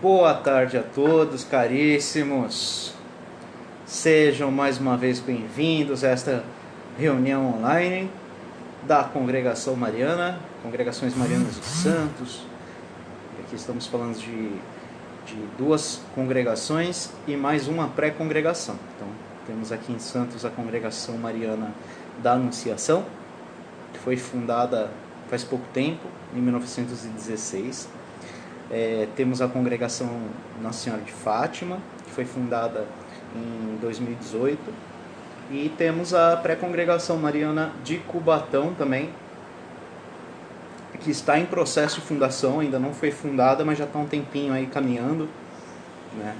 Boa tarde a todos, caríssimos. Sejam mais uma vez bem-vindos a esta reunião online da Congregação Mariana, Congregações Marianas dos Santos. Aqui estamos falando de duas congregações e mais uma pré-congregação. Então, temos aqui em Santos a Congregação Mariana da Anunciação, que foi fundada faz pouco tempo, em 1916. Temos a Congregação Nossa Senhora de Fátima, que foi fundada em 2018. E temos a pré-congregação Mariana de Cubatão também, que está em processo de fundação, ainda não foi fundada, mas já está um tempinho aí caminhando, né?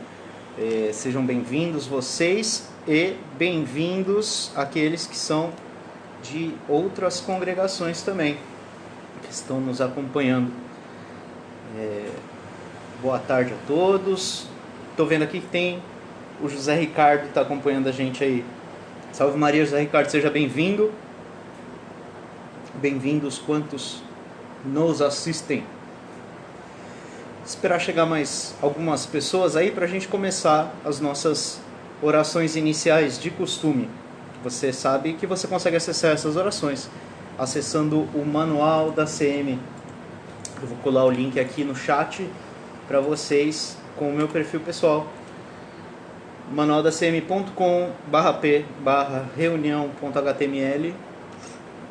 Sejam bem-vindos vocês e bem-vindos aqueles que são de outras congregações também, que estão nos acompanhando. Boa tarde a todos. Estou vendo aqui que tem o José Ricardo, está acompanhando a gente aí. Salve Maria, José Ricardo, seja bem-vindo. Bem-vindos quantos nos assistem. Esperar chegar mais algumas pessoas aí para a gente começar as nossas orações iniciais de costume. Você sabe que você consegue acessar essas orações acessando o manual da CM. Eu vou colar o link aqui no chat para vocês com o meu perfil pessoal, manualdacm.com/p/reunião.html.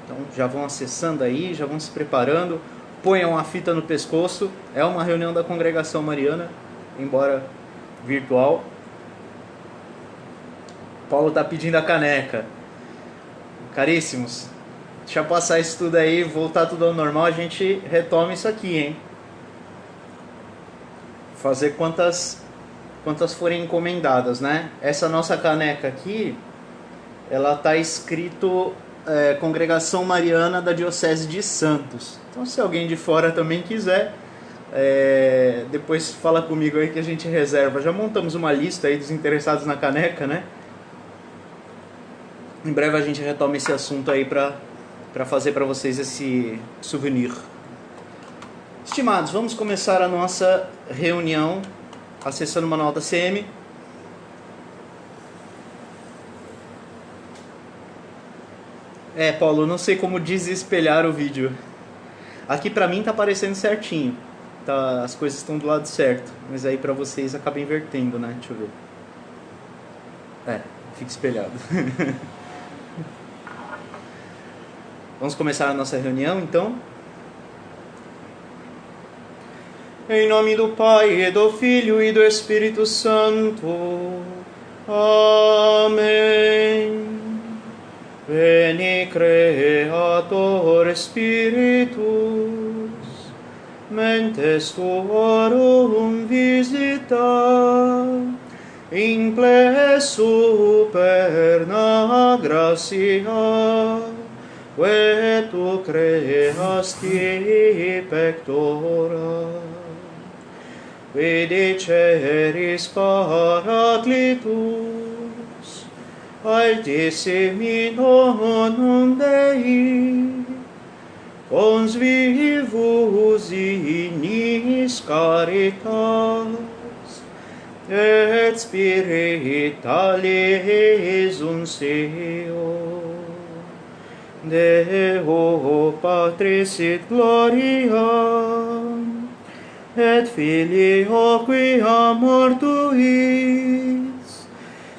Então já vão acessando aí, já vão se preparando, ponham a fita no pescoço. É uma reunião da Congregação Mariana, embora virtual. Paulo está pedindo a caneca. Caríssimos, deixa passar isso tudo aí, voltar tudo ao normal, a gente retoma isso aqui, hein? Fazer quantas forem encomendadas, né? Essa nossa caneca aqui, ela tá escrito Congregação Mariana da Diocese de Santos. Então, se alguém de fora também quiser, depois fala comigo aí que a gente reserva. Já montamos uma lista aí dos interessados na caneca, né? Em breve a gente retoma esse assunto aí para fazer para vocês esse souvenir. Estimados, vamos começar a nossa reunião acessando o manual da CM. Paulo, não sei como desespelhar o vídeo. Aqui pra mim tá aparecendo certinho. Tá, as coisas estão do lado certo. Mas aí pra vocês acaba invertendo, né? Deixa eu ver. Fica espelhado. Vamos começar a nossa reunião, então. Em nome do Pai, e do Filho, e do Espírito Santo. Amém. Veni Creator Spiritus, mentes tuorum visita, imple superna gratia, que tu creasti pectora. Videceris Paraclitus, altissimi nonum Dei, cons vivus inis caritas, et spiritualis unsio. Deo Patris et Gloria, et Filio qui amor tuis,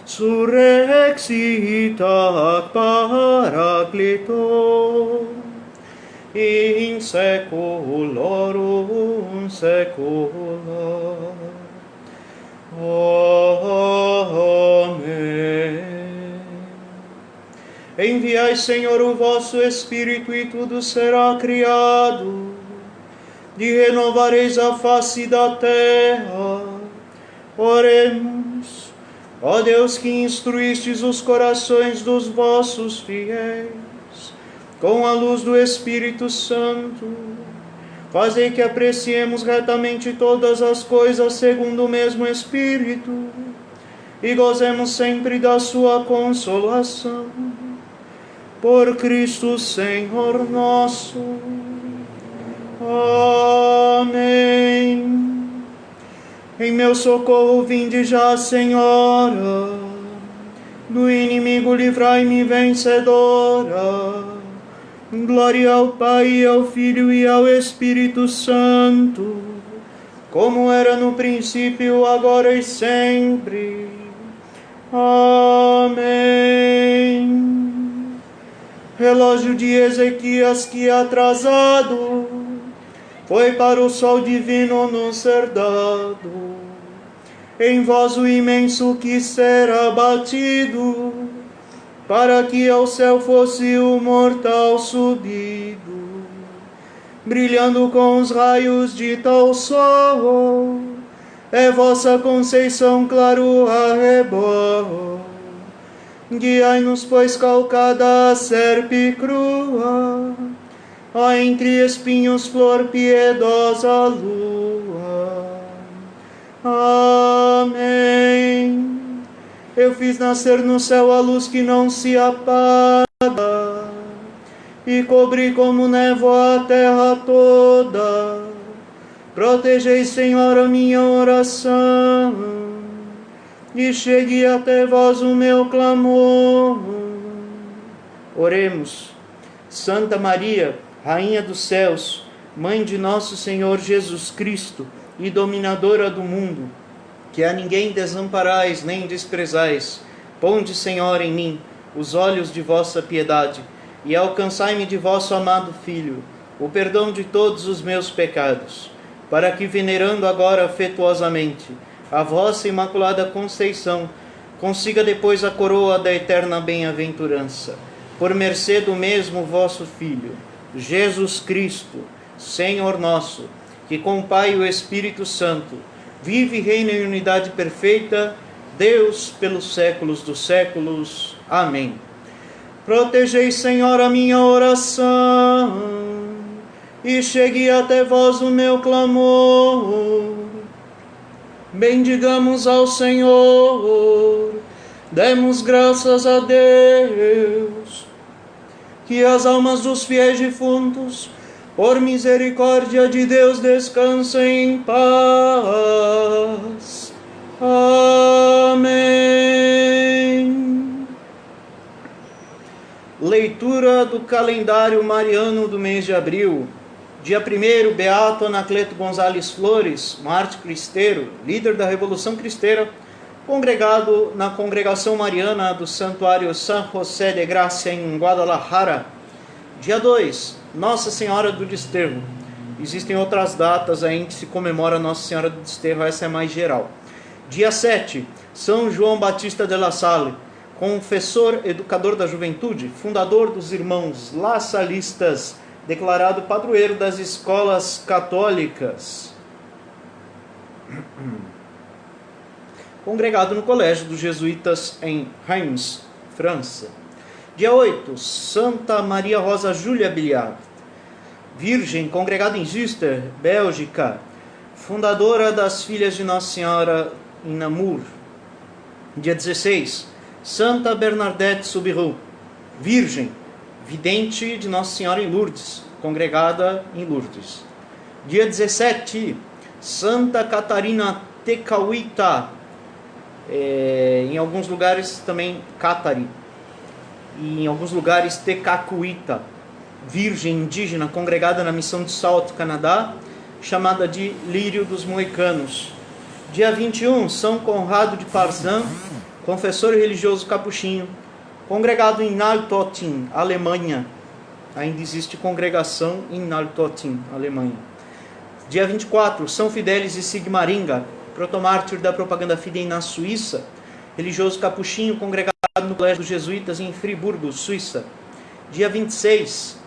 surrexit ac Paraclito, in saeculorum saecula. Amém. Enviai, Senhor, o vosso Espírito, e tudo será criado, e renovareis a face da terra. Oremos. Ó Deus, que instruístes os corações dos vossos fiéis com a luz do Espírito Santo, fazei que apreciemos retamente todas as coisas segundo o mesmo Espírito e gozemos sempre da sua consolação. Por Cristo Senhor nosso. Amém. Em meu socorro vinde já, Senhora. Do inimigo livrai-me, vencedora. Glória ao Pai, ao Filho e ao Espírito Santo, como era no princípio, agora e sempre. Amém. Relógio de Ezequias que atrasado foi para o sol divino nos ser dado. Em vós o imenso que será batido, para que ao céu fosse o mortal subido, brilhando com os raios de tal sol, é vossa conceição claro arrebol. Guiai-nos, pois, calcada a serpe crua, a entre espinhos flor piedosa lua. Amém. Eu fiz nascer no céu a luz que não se apaga, e cobri como névoa a terra toda. Protegei, Senhor, a minha oração, e chegue até vós o meu clamor. Oremos. Santa Maria, Rainha dos céus, Mãe de nosso Senhor Jesus Cristo e dominadora do mundo, que a ninguém desamparais nem desprezais, ponde, Senhor, em mim os olhos de vossa piedade, e alcançai-me de vosso amado Filho o perdão de todos os meus pecados, para que, venerando agora afetuosamente a vossa Imaculada Conceição, consiga depois a coroa da eterna bem-aventurança, por mercê do mesmo vosso Filho, Jesus Cristo, Senhor nosso, que com o Pai e o Espírito Santo vive e reina em unidade perfeita, Deus, pelos séculos dos séculos. Amém. Protegei, Senhor, a minha oração, e chegue até vós o meu clamor. Bendigamos ao Senhor, demos graças a Deus, que as almas dos fiéis defuntos, por misericórdia de Deus, descansem em paz. Amém. Leitura do calendário mariano do mês de abril. Dia 1º, Beato Anacleto Gonzalez Flores, mártir cristeiro, líder da Revolução Cristeira, congregado na Congregação Mariana do Santuário San José de Gracia em Guadalajara. Dia 2, Nossa Senhora do Desterro. Existem outras datas aí em que se comemora Nossa Senhora do Desterro, essa é mais geral. Dia 7, São João Batista de La Salle, confessor, educador da juventude, fundador dos Irmãos Lasallistas, declarado padroeiro das escolas católicas. Congregado no Colégio dos Jesuítas em Reims, França. Dia 8, Santa Maria Rosa Júlia Billiard, virgem, congregada em Züster, Bélgica, fundadora das Filhas de Nossa Senhora em Namur. Dia 16, Santa Bernadette Soubirous, virgem, vidente de Nossa Senhora em Lourdes, congregada em Lourdes. Dia 17, Santa Catarina Tecauita, em alguns lugares também Catari, e em alguns lugares Tecacuita, virgem indígena, congregada na Missão de Salto, Canadá, chamada de Lírio dos Moicanos. Dia 21, São Conrado de Parzan, confessor religioso capuchinho, congregado em Naltottin, Alemanha. Ainda existe congregação em Naltottin, Alemanha. Dia 24, São Fidélis e Sigmaringa, protomártir da propaganda Fidei na Suíça, religioso capuchinho, congregado no Colégio dos Jesuítas em Friburgo, Suíça. Dia 26,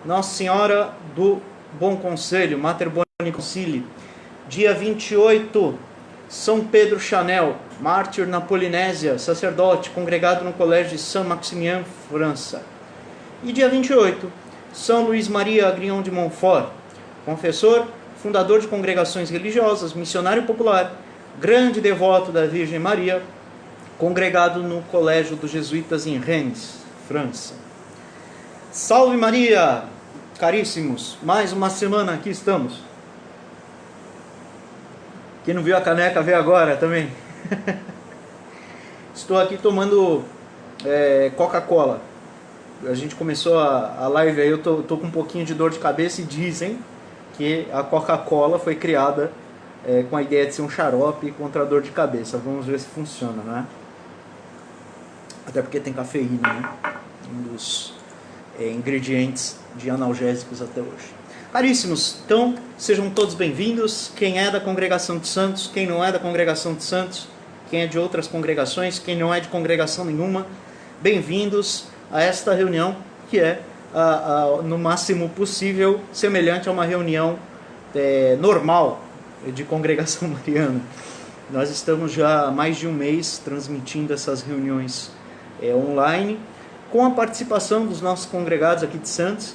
Nossa Senhora do Bom Conselho, Mater Boni Concili. Dia 28, São Pedro Chanel, mártir na Polinésia, sacerdote, congregado no Colégio de Saint-Maximilien, França. E dia 28, São Luís Maria Agrignon de Montfort, confessor, fundador de congregações religiosas, missionário popular, grande devoto da Virgem Maria, congregado no Colégio dos Jesuítas em Rennes, França. Salve Maria, caríssimos! Mais uma semana aqui estamos. Quem não viu a caneca, vê agora também. Estou aqui tomando Coca-Cola. A gente começou a live aí, eu tô com um pouquinho de dor de cabeça e dizem que a Coca-Cola foi criada com a ideia de ser um xarope contra a dor de cabeça. Vamos ver se funciona, né? Até porque tem cafeína, né? Um dos ingredientes de analgésicos até hoje. Caríssimos, então sejam todos bem-vindos. Quem é da Congregação de Santos, quem não é da Congregação de Santos, quem é de outras congregações, quem não é de congregação nenhuma, bem-vindos a esta reunião que é, no máximo possível, semelhante a uma reunião normal de congregação mariana. Nós estamos já há mais de um mês transmitindo essas reuniões online, com a participação dos nossos congregados aqui de Santos.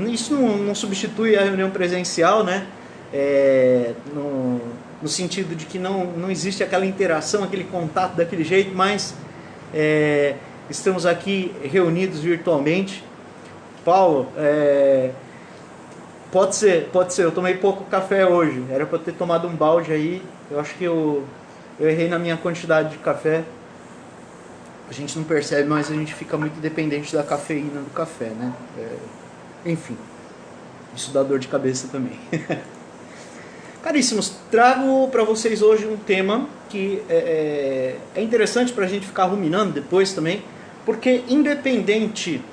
Isso não substitui a reunião presencial, né? No sentido de que não existe aquela interação, aquele contato daquele jeito, mas estamos aqui reunidos virtualmente. Paulo, pode ser, eu tomei pouco café hoje, era para eu ter tomado um balde aí, eu acho que eu errei na minha quantidade de café. A gente não percebe, mas a gente fica muito dependente da cafeína do café, né? Enfim, isso dá dor de cabeça também. Caríssimos, trago para vocês hoje um tema que é interessante para a gente ficar ruminando depois também, porque independente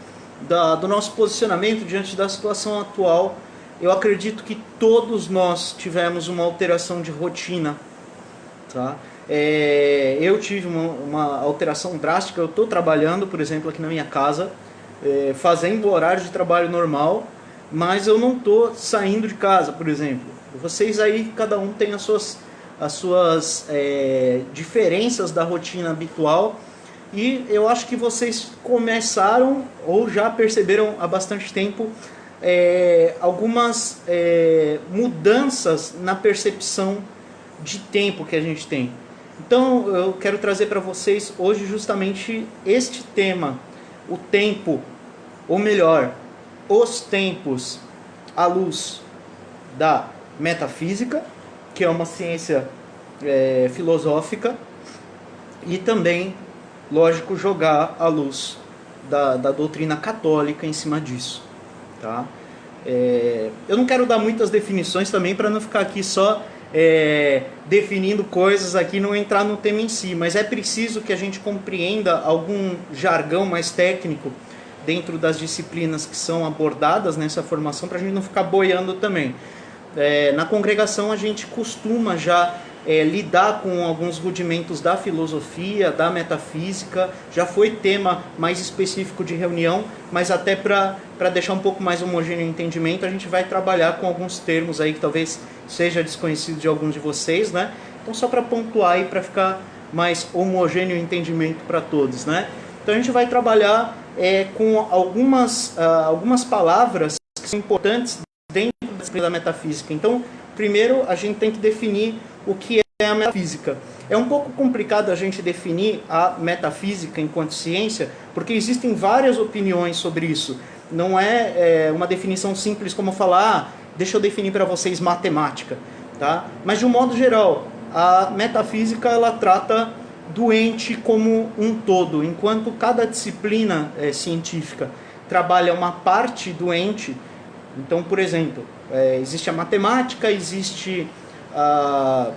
do nosso posicionamento diante da situação atual, eu acredito que todos nós tivemos uma alteração de rotina, tá? Eu tive uma alteração drástica. Eu estou trabalhando, por exemplo, aqui na minha casa, fazendo o horário de trabalho normal, mas eu não estou saindo de casa, por exemplo. Vocês aí, cada um tem as suas diferenças da rotina habitual, e eu acho que vocês começaram ou já perceberam há bastante tempo algumas mudanças na percepção de tempo que a gente tem. Então eu quero trazer para vocês hoje justamente este tema, o tempo, ou melhor, os tempos à luz da metafísica, que é uma ciência filosófica, e também, lógico, jogar a luz da doutrina católica em cima disso, tá? Eu não quero dar muitas definições também para não ficar aqui só definindo coisas aqui, não entrar no tema em si, mas é preciso que a gente compreenda algum jargão mais técnico dentro das disciplinas que são abordadas nessa formação, para a gente não ficar boiando também. Na congregação a gente costuma já lidar com alguns rudimentos da filosofia, da metafísica, já foi tema mais específico de reunião, mas até para deixar um pouco mais homogêneo o entendimento, a gente vai trabalhar com alguns termos aí que talvez seja desconhecido de alguns de vocês, né? Então só para pontuar aí, para ficar mais homogêneo o entendimento para todos, né? Então a gente vai trabalhar com algumas palavras que são importantes dentro da metafísica. Então, primeiro a gente tem que definir o que é a metafísica. É um pouco complicado a gente definir a metafísica enquanto ciência, porque existem várias opiniões sobre isso. Não é uma definição simples como falar, deixa eu definir para vocês matemática, tá? Mas de um modo geral, a metafísica ela trata do ente como um todo, enquanto cada disciplina científica trabalha uma parte do ente. Então, por exemplo, existe a matemática, existe a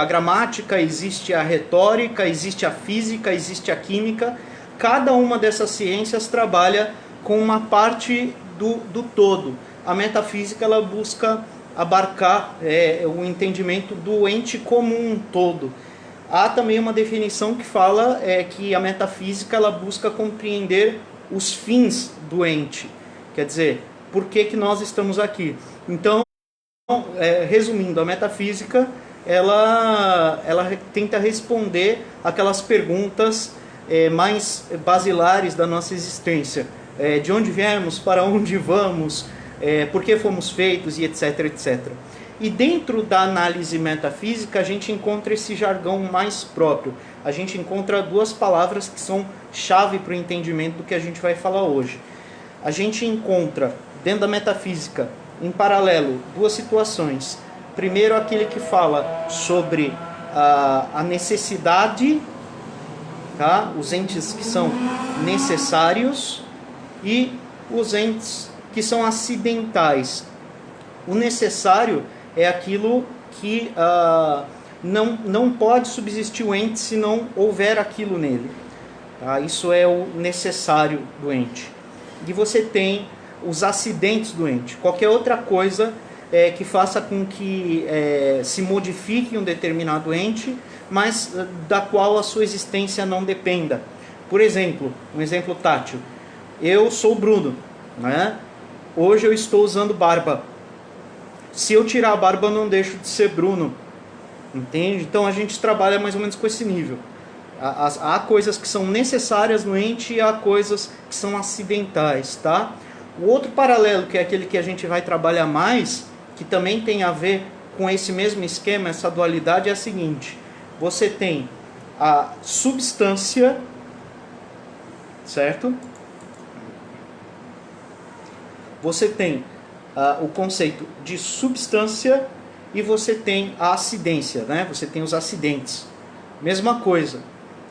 gramática, existe a retórica, existe a física, existe a química. Cada uma dessas ciências trabalha com uma parte do todo. A metafísica ela busca abarcar o entendimento do ente como um todo. Há também uma definição que fala que a metafísica ela busca compreender os fins do ente. Quer dizer, por que nós estamos aqui? Então, resumindo, a metafísica ela tenta responder aquelas perguntas mais basilares da nossa existência. De onde viemos, para onde vamos, por que fomos feitos, e etc, etc. E dentro da análise metafísica a gente encontra esse jargão mais próprio. A gente encontra duas palavras que são chave para o entendimento do que a gente vai falar hoje. A gente encontra dentro da metafísica, em paralelo, duas situações. Primeiro, aquele que fala sobre a necessidade, tá? Os entes que são necessários e os entes que são acidentais. O necessário é aquilo que não pode subsistir o ente se não houver aquilo nele. Tá? Isso é o necessário do ente. E você tem os acidentes do ente. Qualquer outra coisa que faça com que se modifique um determinado ente, mas da qual a sua existência não dependa. Por exemplo, um exemplo tátil. Eu sou o Bruno, né? Hoje eu estou usando barba. Se eu tirar a barba, eu não deixo de ser Bruno. Entende? Então a gente trabalha mais ou menos com esse nível. Há coisas que são necessárias no ente e há coisas que são acidentais, tá? O outro paralelo, que é aquele que a gente vai trabalhar mais, que também tem a ver com esse mesmo esquema, essa dualidade, é a seguinte. Você tem a substância, certo? Você tem o conceito de substância e você tem a acidência, né? Você tem os acidentes. Mesma coisa.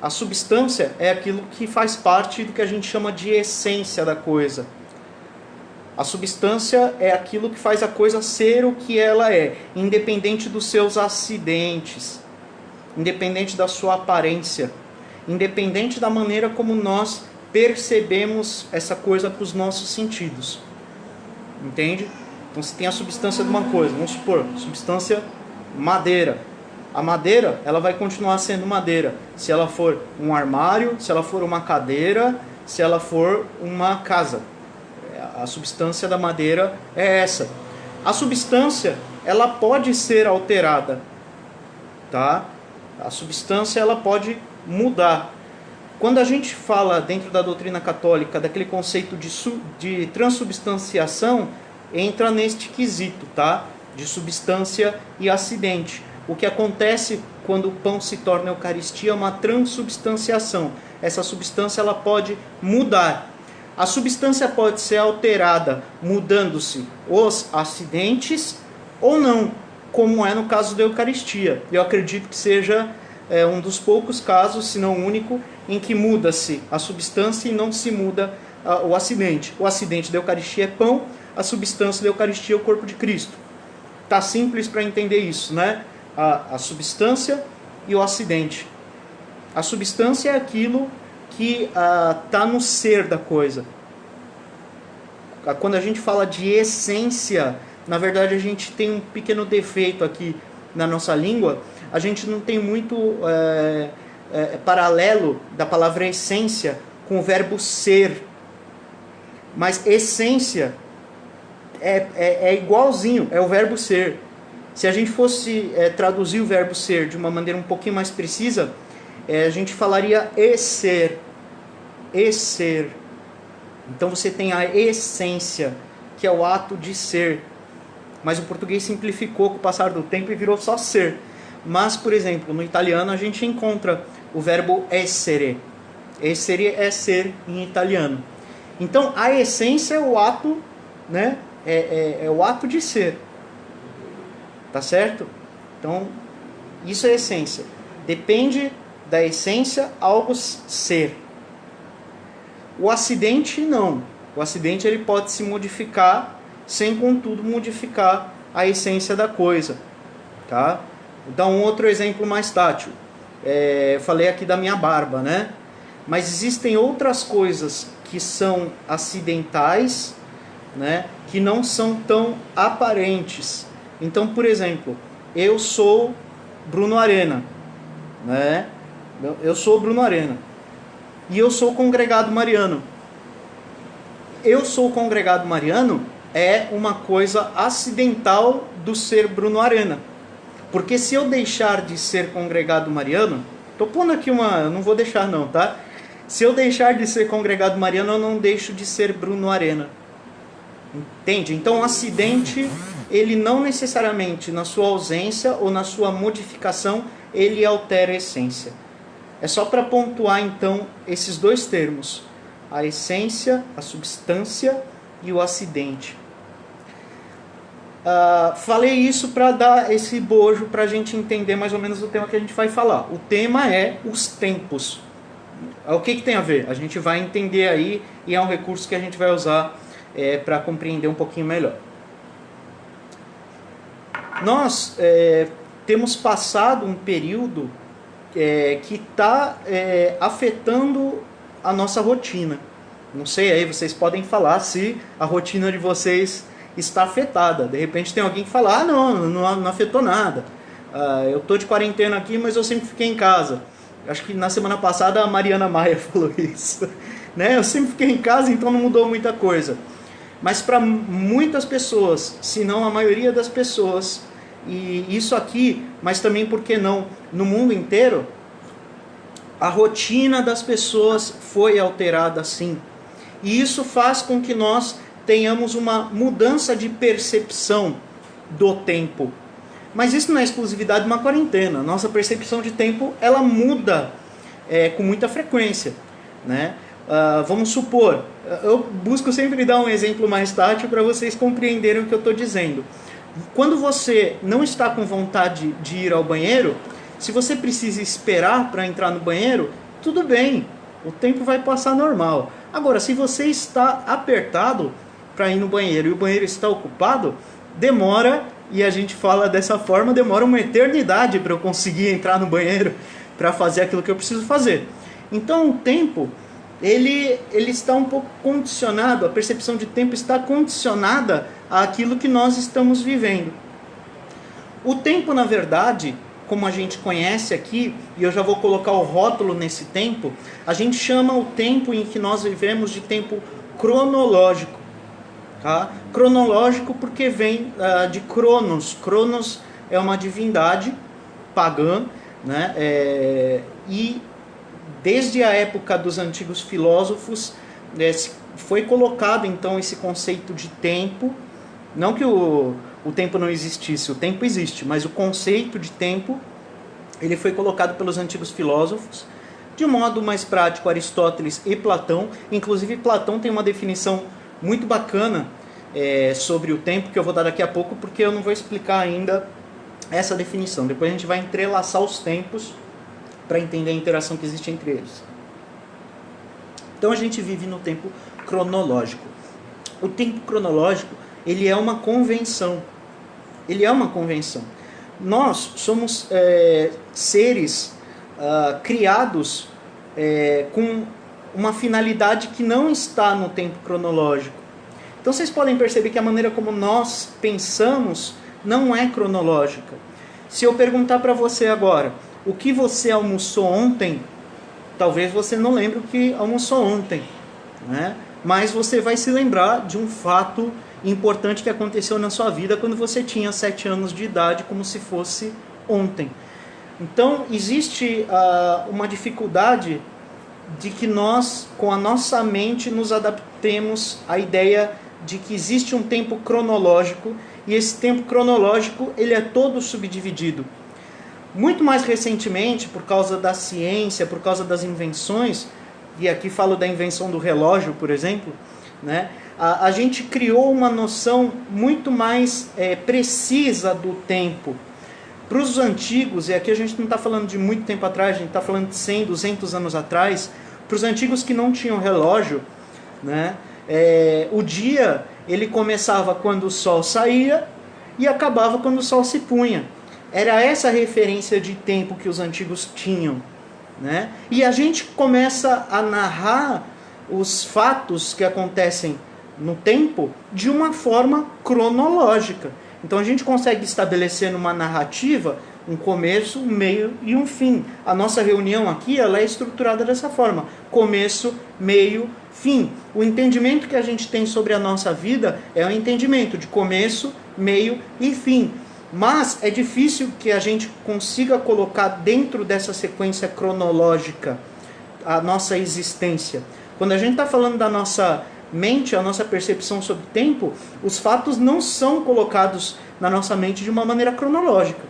A substância é aquilo que faz parte do que a gente chama de essência da coisa. A substância é aquilo que faz a coisa ser o que ela é, independente dos seus acidentes, independente da sua aparência, independente da maneira como nós percebemos essa coisa com os nossos sentidos. Entende? Então você tem a substância de uma coisa, vamos supor, substância madeira. A madeira, ela vai continuar sendo madeira, se ela for um armário, se ela for uma cadeira, se ela for uma casa. A substância da madeira é essa. A substância, ela pode ser alterada, tá? A substância, ela pode mudar. Quando a gente fala dentro da doutrina católica daquele conceito de transubstanciação, entra neste quesito, tá? De substância e acidente. O que acontece quando o pão se torna Eucaristia é uma transubstanciação. Essa substância, ela pode mudar. A substância pode ser alterada, mudando-se os acidentes ou não, como é no caso da Eucaristia. Eu acredito que seja um dos poucos casos, se não o único, em que muda-se a substância e não se muda o acidente. O acidente da Eucaristia é pão, a substância da Eucaristia é o corpo de Cristo. Tá simples para entender isso, né? A substância e o acidente. A substância é aquilo que está no ser da coisa. Quando a gente fala de essência, na verdade a gente tem um pequeno defeito aqui na nossa língua. A gente não tem muito paralelo da palavra essência com o verbo ser. Mas essência é igualzinho, é o verbo ser. Se a gente fosse traduzir o verbo ser de uma maneira um pouquinho mais precisa, a gente falaria ser. Ser. Então você tem a essência, que é o ato de ser. Mas o português simplificou com o passar do tempo e virou só ser. Mas, por exemplo, no italiano a gente encontra o verbo essere. Essere é ser em italiano. Então a essência é o ato, né? É o ato de ser. Tá certo? Então, isso é essência. Depende da essência algo ser. O acidente não. O acidente ele pode se modificar sem, contudo, modificar a essência da coisa. Tá? Vou dar um outro exemplo mais tátil. Eu falei aqui da minha barba, né? Mas existem outras coisas que são acidentais, né? Que não são tão aparentes. Então, por exemplo, eu sou Bruno Arena, né? Eu sou Bruno Arena. E eu sou congregado mariano. Eu sou congregado mariano é uma coisa acidental do ser Bruno Arena. Porque se eu deixar de ser congregado mariano, tô pondo aqui eu não vou deixar não, tá? Se eu deixar de ser congregado mariano, eu não deixo de ser Bruno Arena. Entende? Então, o acidente, ele não necessariamente, na sua ausência ou na sua modificação, ele altera a essência. É só para pontuar, então, esses dois termos. A essência, a substância e o acidente. Falei isso para dar esse bojo para a gente entender mais ou menos o tema que a gente vai falar. O tema é os tempos. O que tem a ver? A gente vai entender aí e é um recurso que a gente vai usar para compreender um pouquinho melhor. Nós temos passado um período que está afetando a nossa rotina. Não sei, aí vocês podem falar se a rotina de vocês está afetada. De repente tem alguém que fala, não afetou nada. Eu estou de quarentena aqui, mas eu sempre fiquei em casa. Acho que na semana passada a Mariana Maia falou isso. Né? Eu sempre fiquei em casa, então não mudou muita coisa. Mas para muitas pessoas, se não a maioria das pessoas, e isso aqui, mas também, por que não, no mundo inteiro, a rotina das pessoas foi alterada sim. E isso faz com que nós tenhamos uma mudança de percepção do tempo. Mas isso não é exclusividade de uma quarentena. Nossa percepção de tempo, ela muda com muita frequência. Né? Vamos supor, eu busco sempre dar um exemplo mais tátil para vocês compreenderem o que eu estou dizendo. Quando você não está com vontade de ir ao banheiro, se você precisa esperar para entrar no banheiro, tudo bem, o tempo vai passar normal. Agora, se você está apertado para ir no banheiro e o banheiro está ocupado, demora, e a gente fala dessa forma, demora uma eternidade para eu conseguir entrar no banheiro para fazer aquilo que eu preciso fazer. Então o tempo, ele está um pouco condicionado, a percepção de tempo está condicionada àquilo que nós estamos vivendo. O tempo, na verdade, como a gente conhece aqui, e eu já vou colocar o rótulo nesse tempo, a gente chama o tempo em que nós vivemos de tempo cronológico. Tá? Cronológico porque vem de Cronos. Cronos é uma divindade pagã, né? E desde a época dos antigos filósofos foi colocado então esse conceito de tempo. Não que o tempo não existisse, o tempo existe, mas o conceito de tempo ele foi colocado pelos antigos filósofos de modo mais prático, Aristóteles e Platão. Inclusive Platão tem uma definição muito bacana sobre o tempo, que eu vou dar daqui a pouco, porque eu não vou explicar ainda essa definição. Depois a gente vai entrelaçar os tempos para entender a interação que existe entre eles. Então a gente vive no tempo cronológico. O tempo cronológico, ele é uma convenção. Ele é uma convenção. Nós somos seres criados com uma finalidade que não está no tempo cronológico. Então vocês podem perceber que a maneira como nós pensamos não é cronológica. Se eu perguntar para você agora, o que você almoçou ontem, talvez você não lembre o que almoçou ontem, né? Mas você vai se lembrar de um fato importante que aconteceu na sua vida quando você tinha 7 anos de idade, como se fosse ontem. Então existe uma dificuldade de que nós, com a nossa mente, nos adaptemos à ideia de que existe um tempo cronológico, e esse tempo cronológico ele é todo subdividido. Muito mais recentemente, por causa da ciência, por causa das invenções, e aqui falo da invenção do relógio, por exemplo, né? A gente criou uma noção muito mais precisa do tempo. Para os antigos, e aqui a gente não está falando de muito tempo atrás, a gente está falando de 100, 200 anos atrás, para os antigos que não tinham relógio, né? O dia ele começava quando o sol saía e acabava quando o sol se punha. Era essa a referência de tempo que os antigos tinham, né? E a gente começa a narrar os fatos que acontecem no tempo de uma forma cronológica. Então a gente consegue estabelecer numa narrativa um começo, um meio e um fim. A nossa reunião aqui ela é estruturada dessa forma: começo, meio, fim. O entendimento que a gente tem sobre a nossa vida é um entendimento de começo, meio e fim. Mas é difícil que a gente consiga colocar dentro dessa sequência cronológica a nossa existência. Quando a gente está falando da nossa mente, a nossa percepção sobre tempo, os fatos não são colocados na nossa mente de uma maneira cronológica,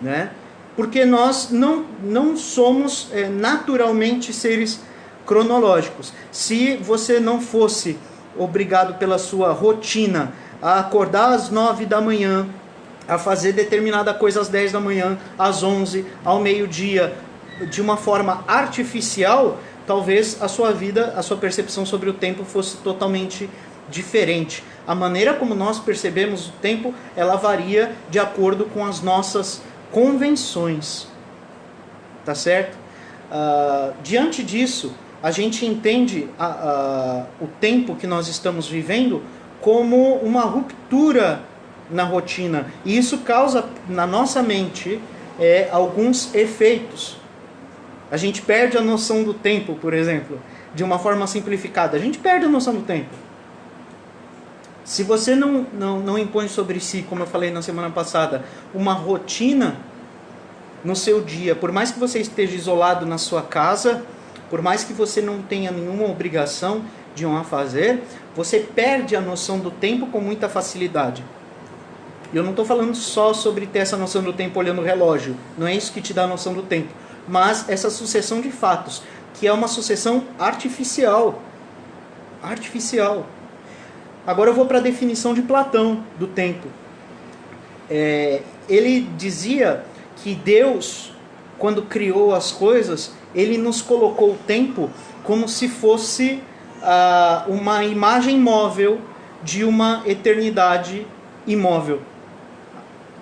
né? Porque nós não somos naturalmente seres cronológicos. Se você não fosse obrigado pela sua rotina a acordar às 9 da manhã, a fazer determinada coisa às 10 da manhã, às 11, ao meio-dia, de uma forma artificial, talvez a sua vida, a sua percepção sobre o tempo fosse totalmente diferente. A maneira como nós percebemos o tempo, ela varia de acordo com as nossas convenções. Tá certo? Diante disso, a gente entende o tempo que nós estamos vivendo como uma ruptura na rotina. E isso causa na nossa mente alguns efeitos. A gente perde a noção do tempo, por exemplo, de uma forma simplificada. A gente perde a noção do tempo. Se você não impõe sobre si, como eu falei na semana passada, uma rotina no seu dia, por mais que você esteja isolado na sua casa, por mais que você não tenha nenhuma obrigação de um afazer, você perde a noção do tempo com muita facilidade. E eu não estou falando só sobre ter essa noção do tempo olhando o relógio, não é isso que te dá a noção do tempo, mas essa sucessão de fatos, que é uma sucessão artificial. Artificial. Agora eu vou para a definição de Platão do tempo. Ele dizia que Deus, quando criou as coisas, ele nos colocou o tempo como se fosse uma imagem móvel de uma eternidade imóvel.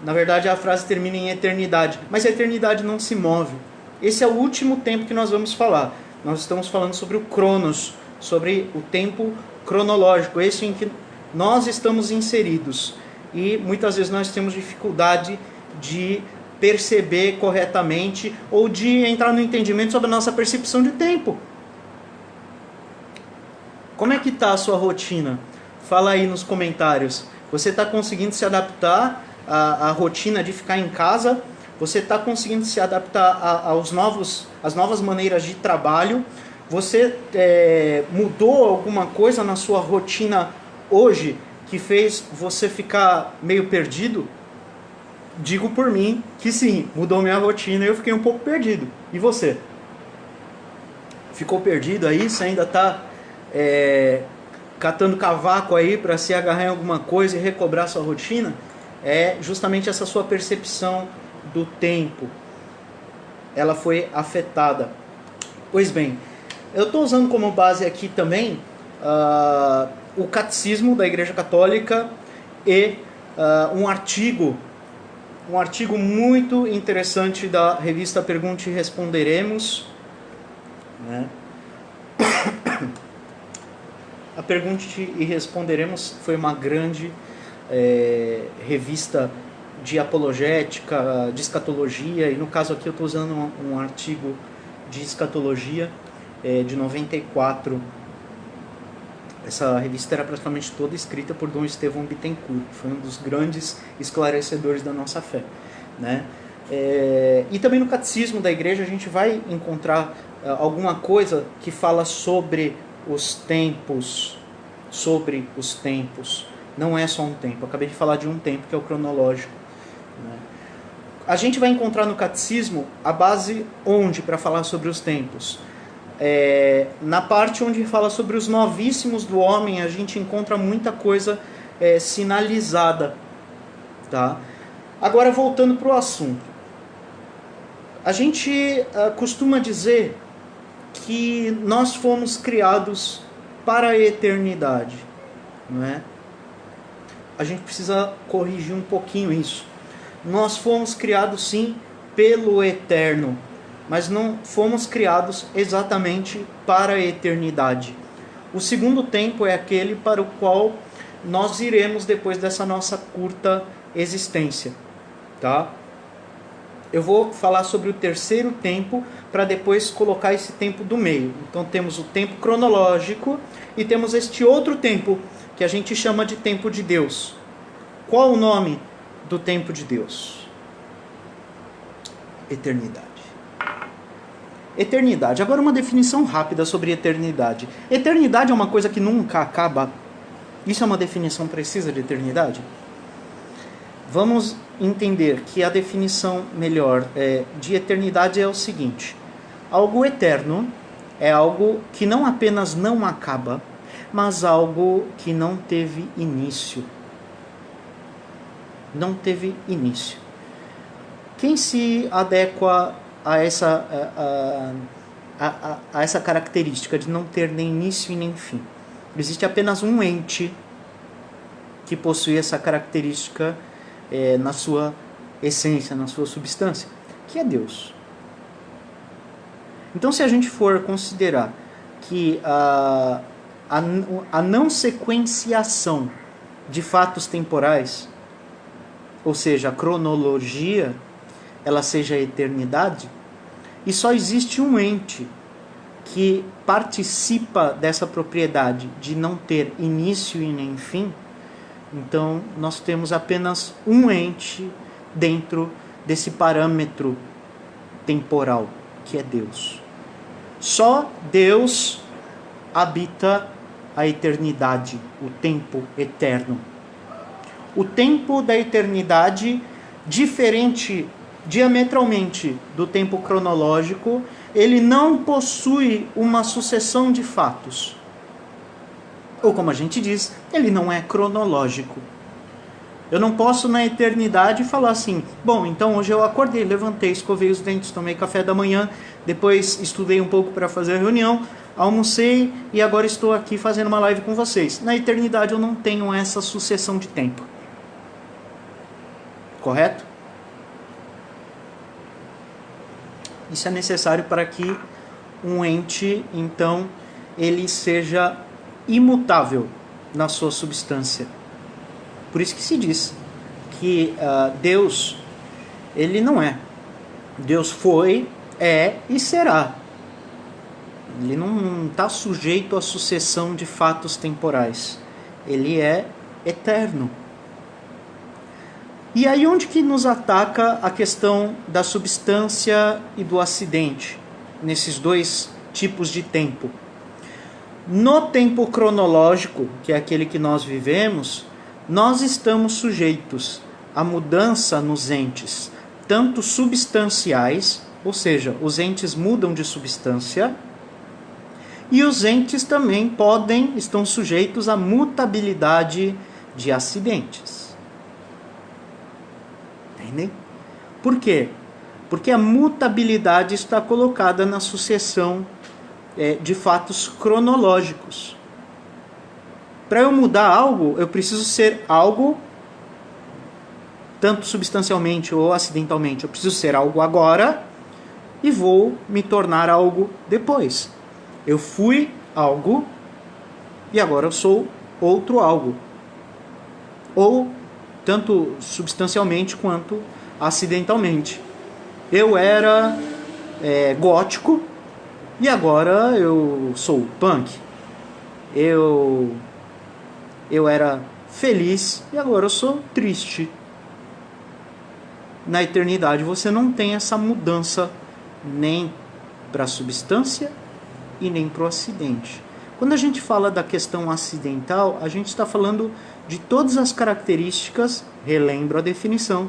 Na verdade, a frase termina em eternidade, mas a eternidade não se move. Esse é o último tempo que nós vamos falar. Nós estamos falando sobre o Cronos, sobre o tempo cronológico, esse em que nós estamos inseridos. E muitas vezes nós temos dificuldade de perceber corretamente ou de entrar no entendimento sobre a nossa percepção de tempo. Como é que está a sua rotina? Fala aí nos comentários. Você está conseguindo se adaptar à rotina de ficar em casa? Você está conseguindo se adaptar às novas maneiras de trabalho? Você mudou alguma coisa na sua rotina hoje que fez você ficar meio perdido? Digo por mim que sim, mudou minha rotina e eu fiquei um pouco perdido. E você? Ficou perdido aí? Você ainda está catando cavaco aí para se agarrar em alguma coisa e recobrar sua rotina? É justamente essa sua percepção do tempo. Ela foi afetada. Pois bem, eu estou usando como base aqui também o Catecismo da Igreja Católica e um artigo muito interessante da revista Pergunte e Responderemos, né? A Pergunte e Responderemos foi uma grande revista de apologética, de escatologia, e no caso aqui eu estou usando um artigo de escatologia de 94. Essa revista era praticamente toda escrita por Dom Estevão Bittencourt, que foi um dos grandes esclarecedores da nossa fé, né? E também no Catecismo da Igreja a gente vai encontrar alguma coisa que fala sobre os tempos. Sobre os tempos. Não é só um tempo. Eu acabei de falar de um tempo, que é o cronológico, né? A gente vai encontrar no Catecismo a base onde para falar sobre os tempos? Na parte onde fala sobre os novíssimos do homem, a gente encontra muita coisa sinalizada, tá? Agora, voltando para o assunto. A gente costuma dizer que nós fomos criados para a eternidade, não é? A gente precisa corrigir um pouquinho isso. Nós fomos criados sim pelo eterno, mas não fomos criados exatamente para a eternidade. O segundo tempo é aquele para o qual nós iremos depois dessa nossa curta existência, tá? Eu vou falar sobre o terceiro tempo para depois colocar esse tempo do meio. Então temos o tempo cronológico e temos este outro tempo que a gente chama de tempo de Deus. Qual o nome do tempo de Deus? Eternidade. Eternidade. Agora uma definição rápida sobre eternidade. Eternidade é uma coisa que nunca acaba. Isso é uma definição precisa de eternidade? Vamos entender que a definição melhor de eternidade é o seguinte: algo eterno é algo que não apenas não acaba, mas algo que não teve início. não teve início. Quem se adequa a essa característica de não ter nem início e nem fim? Existe apenas um ente que possui essa característica na sua essência, na sua substância, que é Deus. Então, se a gente for considerar que a não sequenciação de fatos temporais, ou seja, a cronologia, ela seja a eternidade, e só existe um ente que participa dessa propriedade de não ter início e nem fim, então nós temos apenas um ente dentro desse parâmetro temporal, que é Deus. Só Deus habita a eternidade, o tempo eterno. O tempo da eternidade, diferente diametralmente do tempo cronológico, ele não possui uma sucessão de fatos. Ou como a gente diz, ele não é cronológico. Eu não posso na eternidade falar assim, bom, então hoje eu acordei, levantei, escovei os dentes, tomei café da manhã, depois estudei um pouco para fazer a reunião, almocei e agora estou aqui fazendo uma live com vocês. Na eternidade eu não tenho essa sucessão de tempo. Correto? Isso é necessário para que um ente, então, ele seja imutável na sua substância. Por isso que se diz que Deus, ele não é. Deus foi, é e será. Ele não está sujeito à sucessão de fatos temporais. Ele é eterno. E aí onde que nos ataca a questão da substância e do acidente, nesses dois tipos de tempo? No tempo cronológico, que é aquele que nós vivemos, nós estamos sujeitos à mudança nos entes, tanto substanciais, ou seja, os entes mudam de substância, e os entes também estão sujeitos à mutabilidade de acidentes. Entendem? Por quê? Porque a mutabilidade está colocada na sucessão de fatos cronológicos. Para eu mudar algo, eu preciso ser algo, tanto substancialmente ou acidentalmente. Eu preciso ser algo agora e vou me tornar algo depois. Eu fui algo e agora eu sou outro algo. Ou tanto substancialmente quanto acidentalmente. Eu era gótico e agora eu sou punk. Eu era feliz e agora eu sou triste. Na eternidade você não tem essa mudança nem para a substância e nem para o acidente. Quando a gente fala da questão acidental, a gente está falando de todas as características, relembro a definição,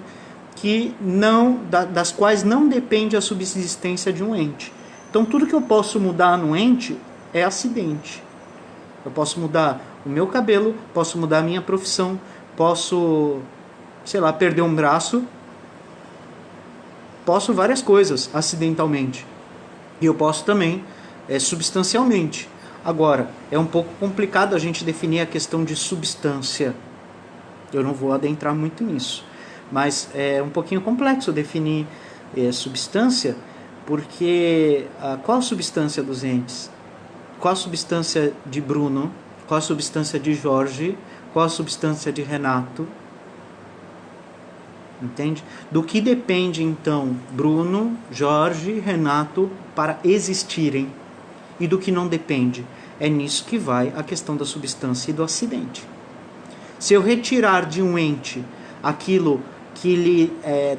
das quais não depende a subsistência de um ente. Então tudo que eu posso mudar no ente é acidente. Eu posso mudar o meu cabelo, posso mudar a minha profissão, posso, perder um braço, posso várias coisas acidentalmente. E eu posso também substancialmente. Agora, é um pouco complicado a gente definir a questão de substância. Eu não vou adentrar muito nisso. Mas é um pouquinho complexo definir substância, porque qual a substância dos entes? Qual a substância de Bruno? Qual a substância de Jorge? Qual a substância de Renato? Entende? Do que depende, então, Bruno, Jorge, Renato para existirem? E do que não depende? É nisso que vai a questão da substância e do acidente. Se eu retirar de um ente aquilo que lhe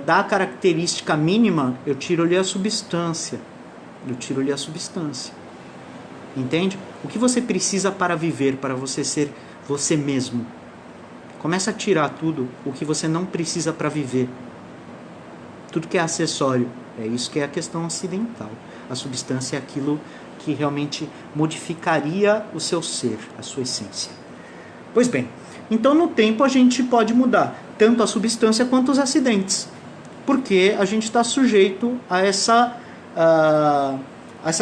dá a característica mínima, eu tiro-lhe a substância. Entende? O que você precisa para viver, para você ser você mesmo? Começa a tirar tudo o que você não precisa para viver. Tudo que é acessório. É isso que é a questão acidental. A substância é aquilo que realmente modificaria o seu ser, a sua essência. Pois bem, então no tempo a gente pode mudar tanto a substância quanto os acidentes, porque a gente está sujeito a essa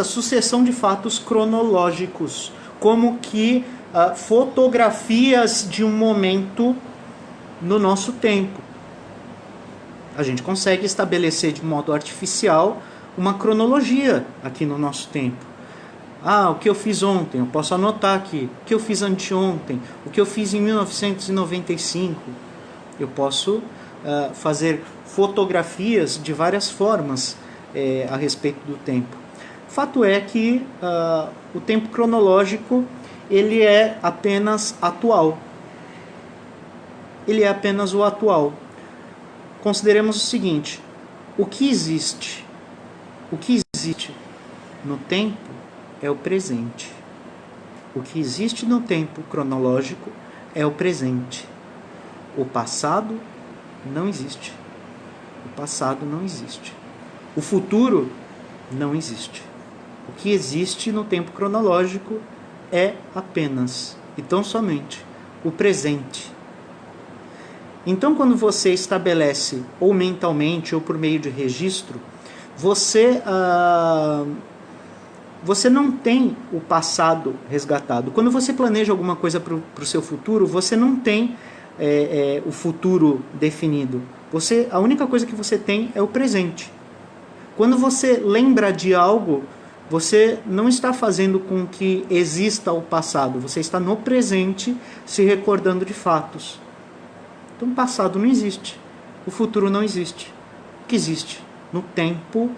sucessão de fatos cronológicos, como que fotografias de um momento no nosso tempo. A gente consegue estabelecer de modo artificial uma cronologia aqui no nosso tempo. O que eu fiz ontem, eu posso anotar aqui. O que eu fiz anteontem, o que eu fiz em 1995. Eu posso fazer fotografias de várias formas a respeito do tempo. Fato é que o tempo cronológico ele é apenas atual. Ele é apenas o atual. Consideremos o seguinte: o que existe no tempo é o presente. O que existe no tempo cronológico é o presente. O passado não existe. O passado não existe. O futuro não existe. O que existe no tempo cronológico é apenas e tão somente o presente. Então, quando você estabelece, ou mentalmente, ou por meio de registro, você não tem o passado resgatado. Quando você planeja alguma coisa para o seu futuro, você não tem o futuro definido. A única coisa que você tem é o presente. Quando você lembra de algo, você não está fazendo com que exista o passado. Você está no presente se recordando de fatos. Então o passado não existe. O futuro não existe. O que existe no tempo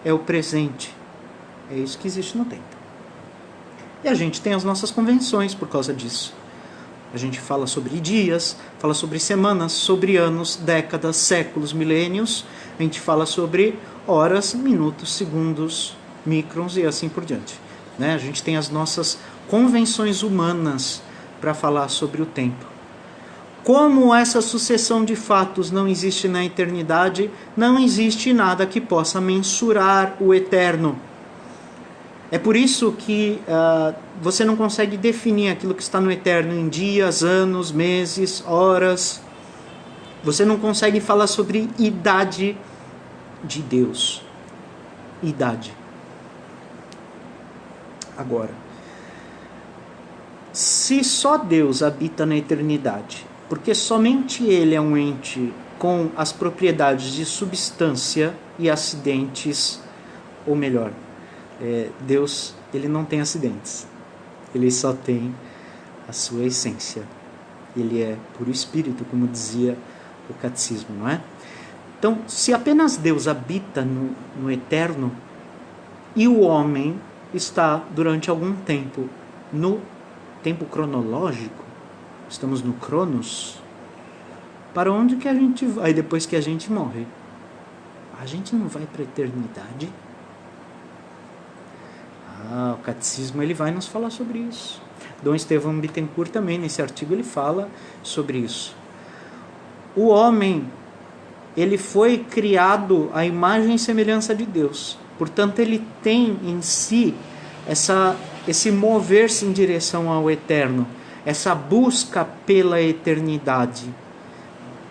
é o presente. É isso que existe no tempo. E a gente tem as nossas convenções por causa disso. A gente fala sobre dias, fala sobre semanas, sobre anos, décadas, séculos, milênios. A gente fala sobre horas, minutos, segundos, microns e assim por diante. A gente tem as nossas convenções humanas para falar sobre o tempo. Como essa sucessão de fatos não existe na eternidade, não existe nada que possa mensurar o eterno. É por isso que você não consegue definir aquilo que está no eterno em dias, anos, meses, horas. Você não consegue falar sobre idade de Deus. Idade. Agora, se só Deus habita na eternidade, porque somente Ele é um ente com as propriedades de substância e acidentes, ou melhor, Deus ele não tem acidentes, Ele só tem a sua essência. Ele é puro espírito, como dizia o catecismo, não é? Então, se apenas Deus habita no eterno e o homem está durante algum tempo no tempo cronológico, estamos no Cronos, para onde que a gente vai depois que a gente morre? A gente não vai para a eternidade? O catecismo ele vai nos falar sobre isso. Dom Estevão Bittencourt também, nesse artigo, ele fala sobre isso. O homem, ele foi criado à imagem e semelhança de Deus. Portanto, ele tem em si esse mover-se em direção ao eterno, essa busca pela eternidade.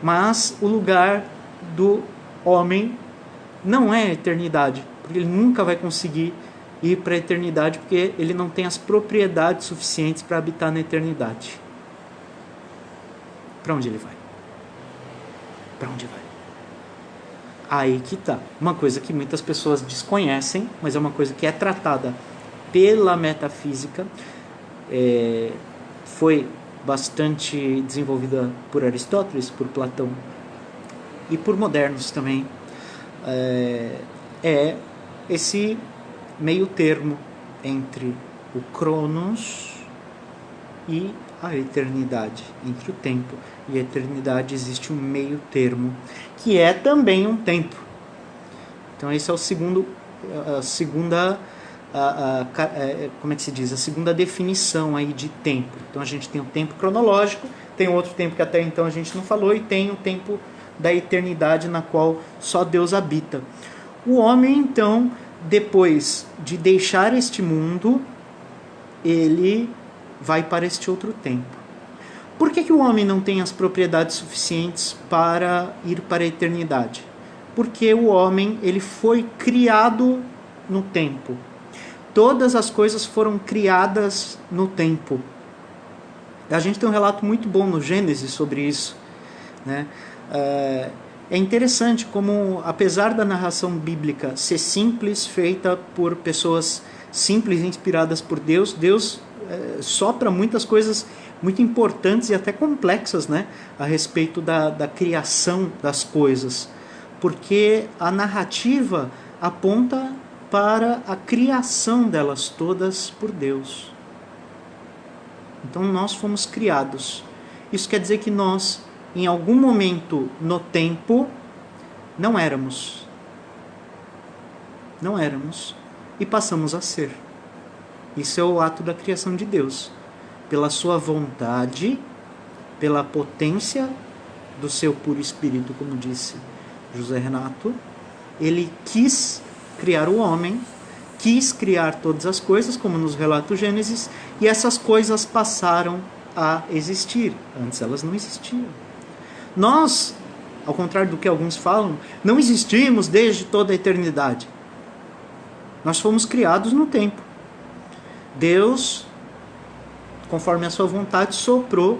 Mas o lugar do homem não é a eternidade, porque ele nunca vai conseguir ir para a eternidade, porque ele não tem as propriedades suficientes para habitar na eternidade. Para onde ele vai? Para onde vai? Aí que está. Uma coisa que muitas pessoas desconhecem, mas é uma coisa que é tratada pela metafísica, foi bastante desenvolvida por Aristóteles, por Platão e por modernos também. É esse meio termo entre o Cronos e a eternidade. Entre o tempo e a eternidade existe um meio termo, que é também um tempo. Então esse é a segunda como é que se diz? A segunda definição aí de tempo. Então a gente tem o tempo cronológico, tem outro tempo que até então a gente não falou, e tem o tempo da eternidade na qual só Deus habita. O homem, então, depois de deixar este mundo, ele vai para este outro tempo. Por que o homem não tem as propriedades suficientes para ir para a eternidade? Porque o homem, ele foi criado no tempo. Todas as coisas foram criadas no tempo. A gente tem um relato muito bom no Gênesis sobre isso, né? É interessante como, apesar da narração bíblica ser simples, feita por pessoas simples, inspiradas por Deus, Deus sopra muitas coisas muito importantes e até complexas, né, a respeito da criação das coisas. Porque a narrativa aponta para a criação delas todas por Deus. Então nós fomos criados. Isso quer dizer que nós, em algum momento no tempo, não éramos. Não éramos. E passamos a ser. Isso é o ato da criação de Deus. Pela sua vontade, pela potência do seu puro espírito, como disse José Renato, ele quis criar o homem, quis criar todas as coisas, como nos relata o Gênesis, e essas coisas passaram a existir. Antes elas não existiam. Nós, ao contrário do que alguns falam, não existimos desde toda a eternidade. Nós fomos criados no tempo. Deus, conforme a sua vontade, soprou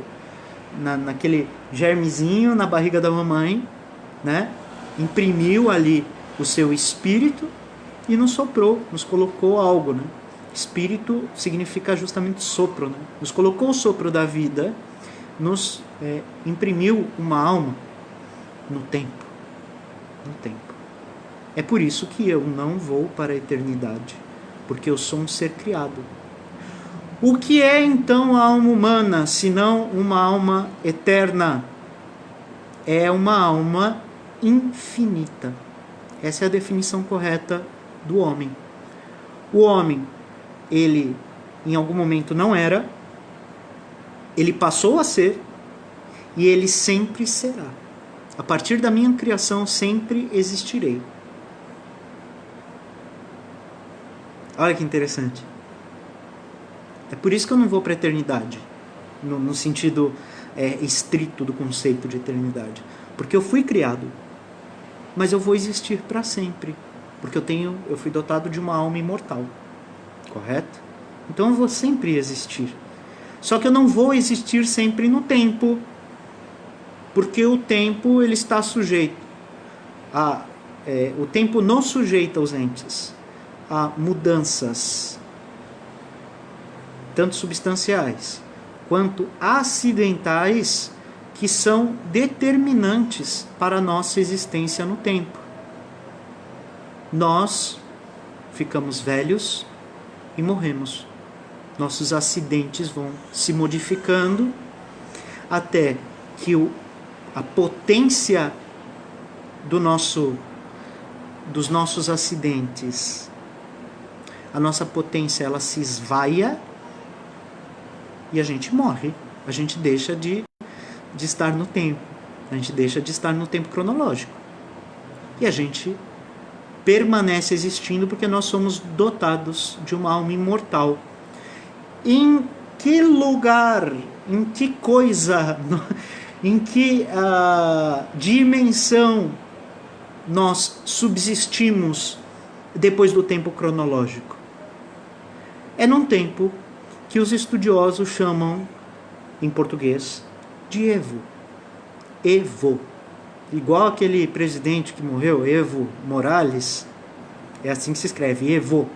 naquele germezinho na barriga da mamãe, né? Imprimiu ali o seu espírito e nos soprou, nos colocou algo, né? Espírito significa justamente sopro, né? Nos colocou o sopro da vida, nos imprimiu uma alma no tempo. No tempo. É por isso que eu não vou para a eternidade, porque eu sou um ser criado. O que é então a alma humana, senão uma alma eterna? É uma alma infinita. Essa é a definição correta do homem. O homem, ele em algum momento não era, ele passou a ser e ele sempre será. A partir da minha criação sempre existirei. Olha que interessante. É por isso que eu não vou para a eternidade, no sentido estrito do conceito de eternidade. Porque eu fui criado, mas eu vou existir para sempre, porque eu fui dotado de uma alma imortal, correto? Então eu vou sempre existir. Só que eu não vou existir sempre no tempo, porque o tempo ele está sujeito o tempo não sujeita os entes a mudanças, tanto substanciais quanto acidentais, que são determinantes para a nossa existência no tempo. Nós ficamos velhos e morremos. Nossos acidentes vão se modificando até que a potência dos nossos acidentes, a nossa potência, ela se esvaia e a gente morre. A gente deixa de estar no tempo. A gente deixa de estar no tempo cronológico. E a gente permanece existindo porque nós somos dotados de uma alma imortal. Em que lugar, em que coisa, em que dimensão nós subsistimos depois do tempo cronológico? É num tempo que os estudiosos chamam, em português, de Evo. Evo. Igual aquele presidente que morreu, Evo Morales, é assim que se escreve, Evo.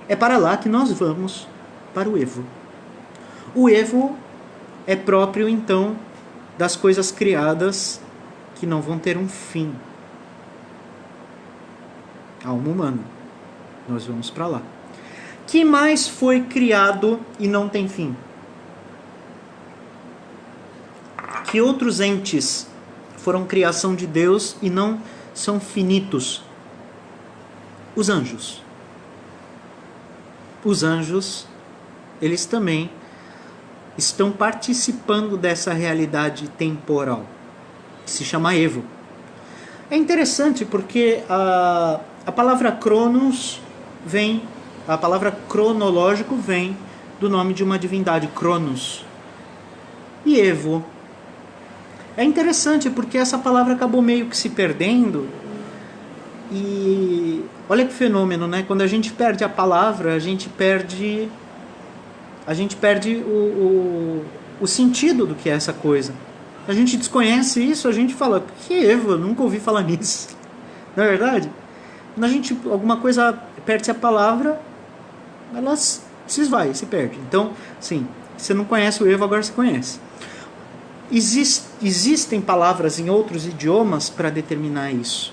É para lá que nós vamos, para o Evo. O Evo é próprio, então, das coisas criadas que não vão ter um fim. A alma humana. Nós vamos para lá. Que mais foi criado e não tem fim? Que outros entes foram criação de Deus e não são finitos? Os anjos. Os anjos, eles também estão participando dessa realidade temporal, que se chama Evo. É interessante porque a palavra cronos a palavra cronológico vem do nome de uma divindade, Cronos. e Evo. É interessante porque essa palavra acabou meio que se perdendo. E olha que fenômeno, né? Quando a gente perde a palavra, a gente perde o sentido do que é essa coisa. A gente desconhece isso, a gente fala, que Evo? Eu nunca ouvi falar nisso. Não é verdade? Quando a gente, alguma coisa perde a palavra, ela se esvai, se perde. Então, sim, você não conhece o Evo, agora você conhece. Existem palavras em outros idiomas para determinar isso.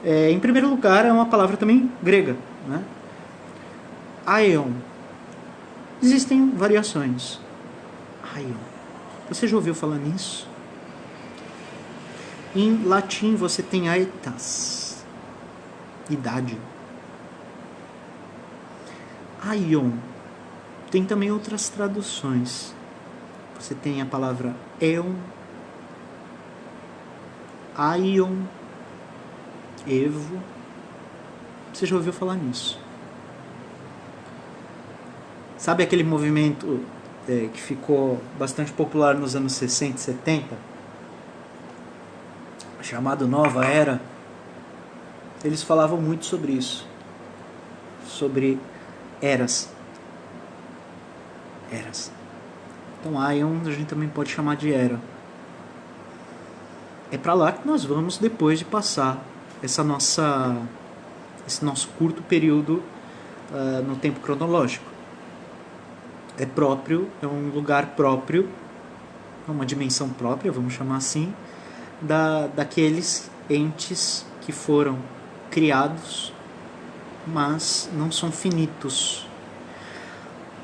Em primeiro lugar, é uma palavra também grega, né? Aion. Existem variações. Aion. Você já ouviu falar nisso? Em latim você tem aetas, idade. Aion. Tem também outras traduções. Você tem a palavra eon, aion, evo. Você já ouviu falar nisso? Sabe aquele movimento que ficou bastante popular nos anos 60 e 70? Chamado Nova Era? Eles falavam muito sobre isso. Sobre eras. Então, Aion a gente também pode chamar de era. É para lá que nós vamos depois de passar esse nosso curto período no tempo cronológico. É próprio, é um lugar próprio, uma dimensão própria, vamos chamar assim, daqueles entes que foram criados, mas não são finitos.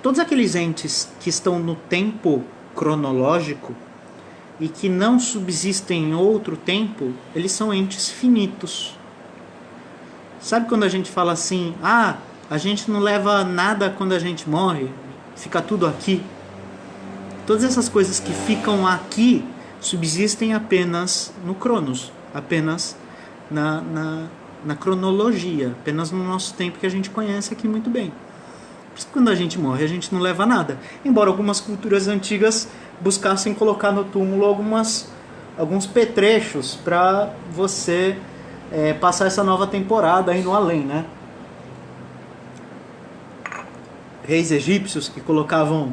Todos aqueles entes que estão no tempo cronológico e que não subsistem em outro tempo, eles são entes finitos. Sabe quando a gente fala assim, a gente não leva nada quando a gente morre, fica tudo aqui? Todas essas coisas que ficam aqui subsistem apenas no Cronos, apenas na cronologia, apenas no nosso tempo que a gente conhece aqui muito bem. Por isso que quando a gente morre, a gente não leva nada. Embora algumas culturas antigas buscassem colocar no túmulo alguns petrechos para você passar essa nova temporada aí no além, né? Reis egípcios que colocavam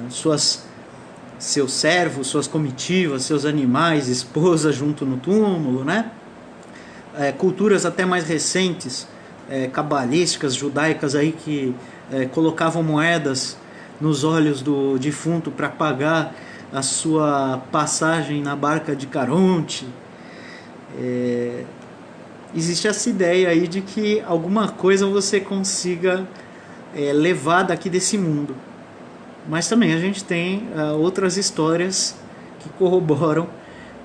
seus servos, suas comitivas, seus animais, esposas junto no túmulo, né? Culturas até mais recentes, cabalísticas, judaicas aí que colocavam moedas nos olhos do defunto para pagar a sua passagem na barca de Caronte. Existe essa ideia aí de que alguma coisa você consiga levar daqui desse mundo. Mas também a gente tem outras histórias que corroboram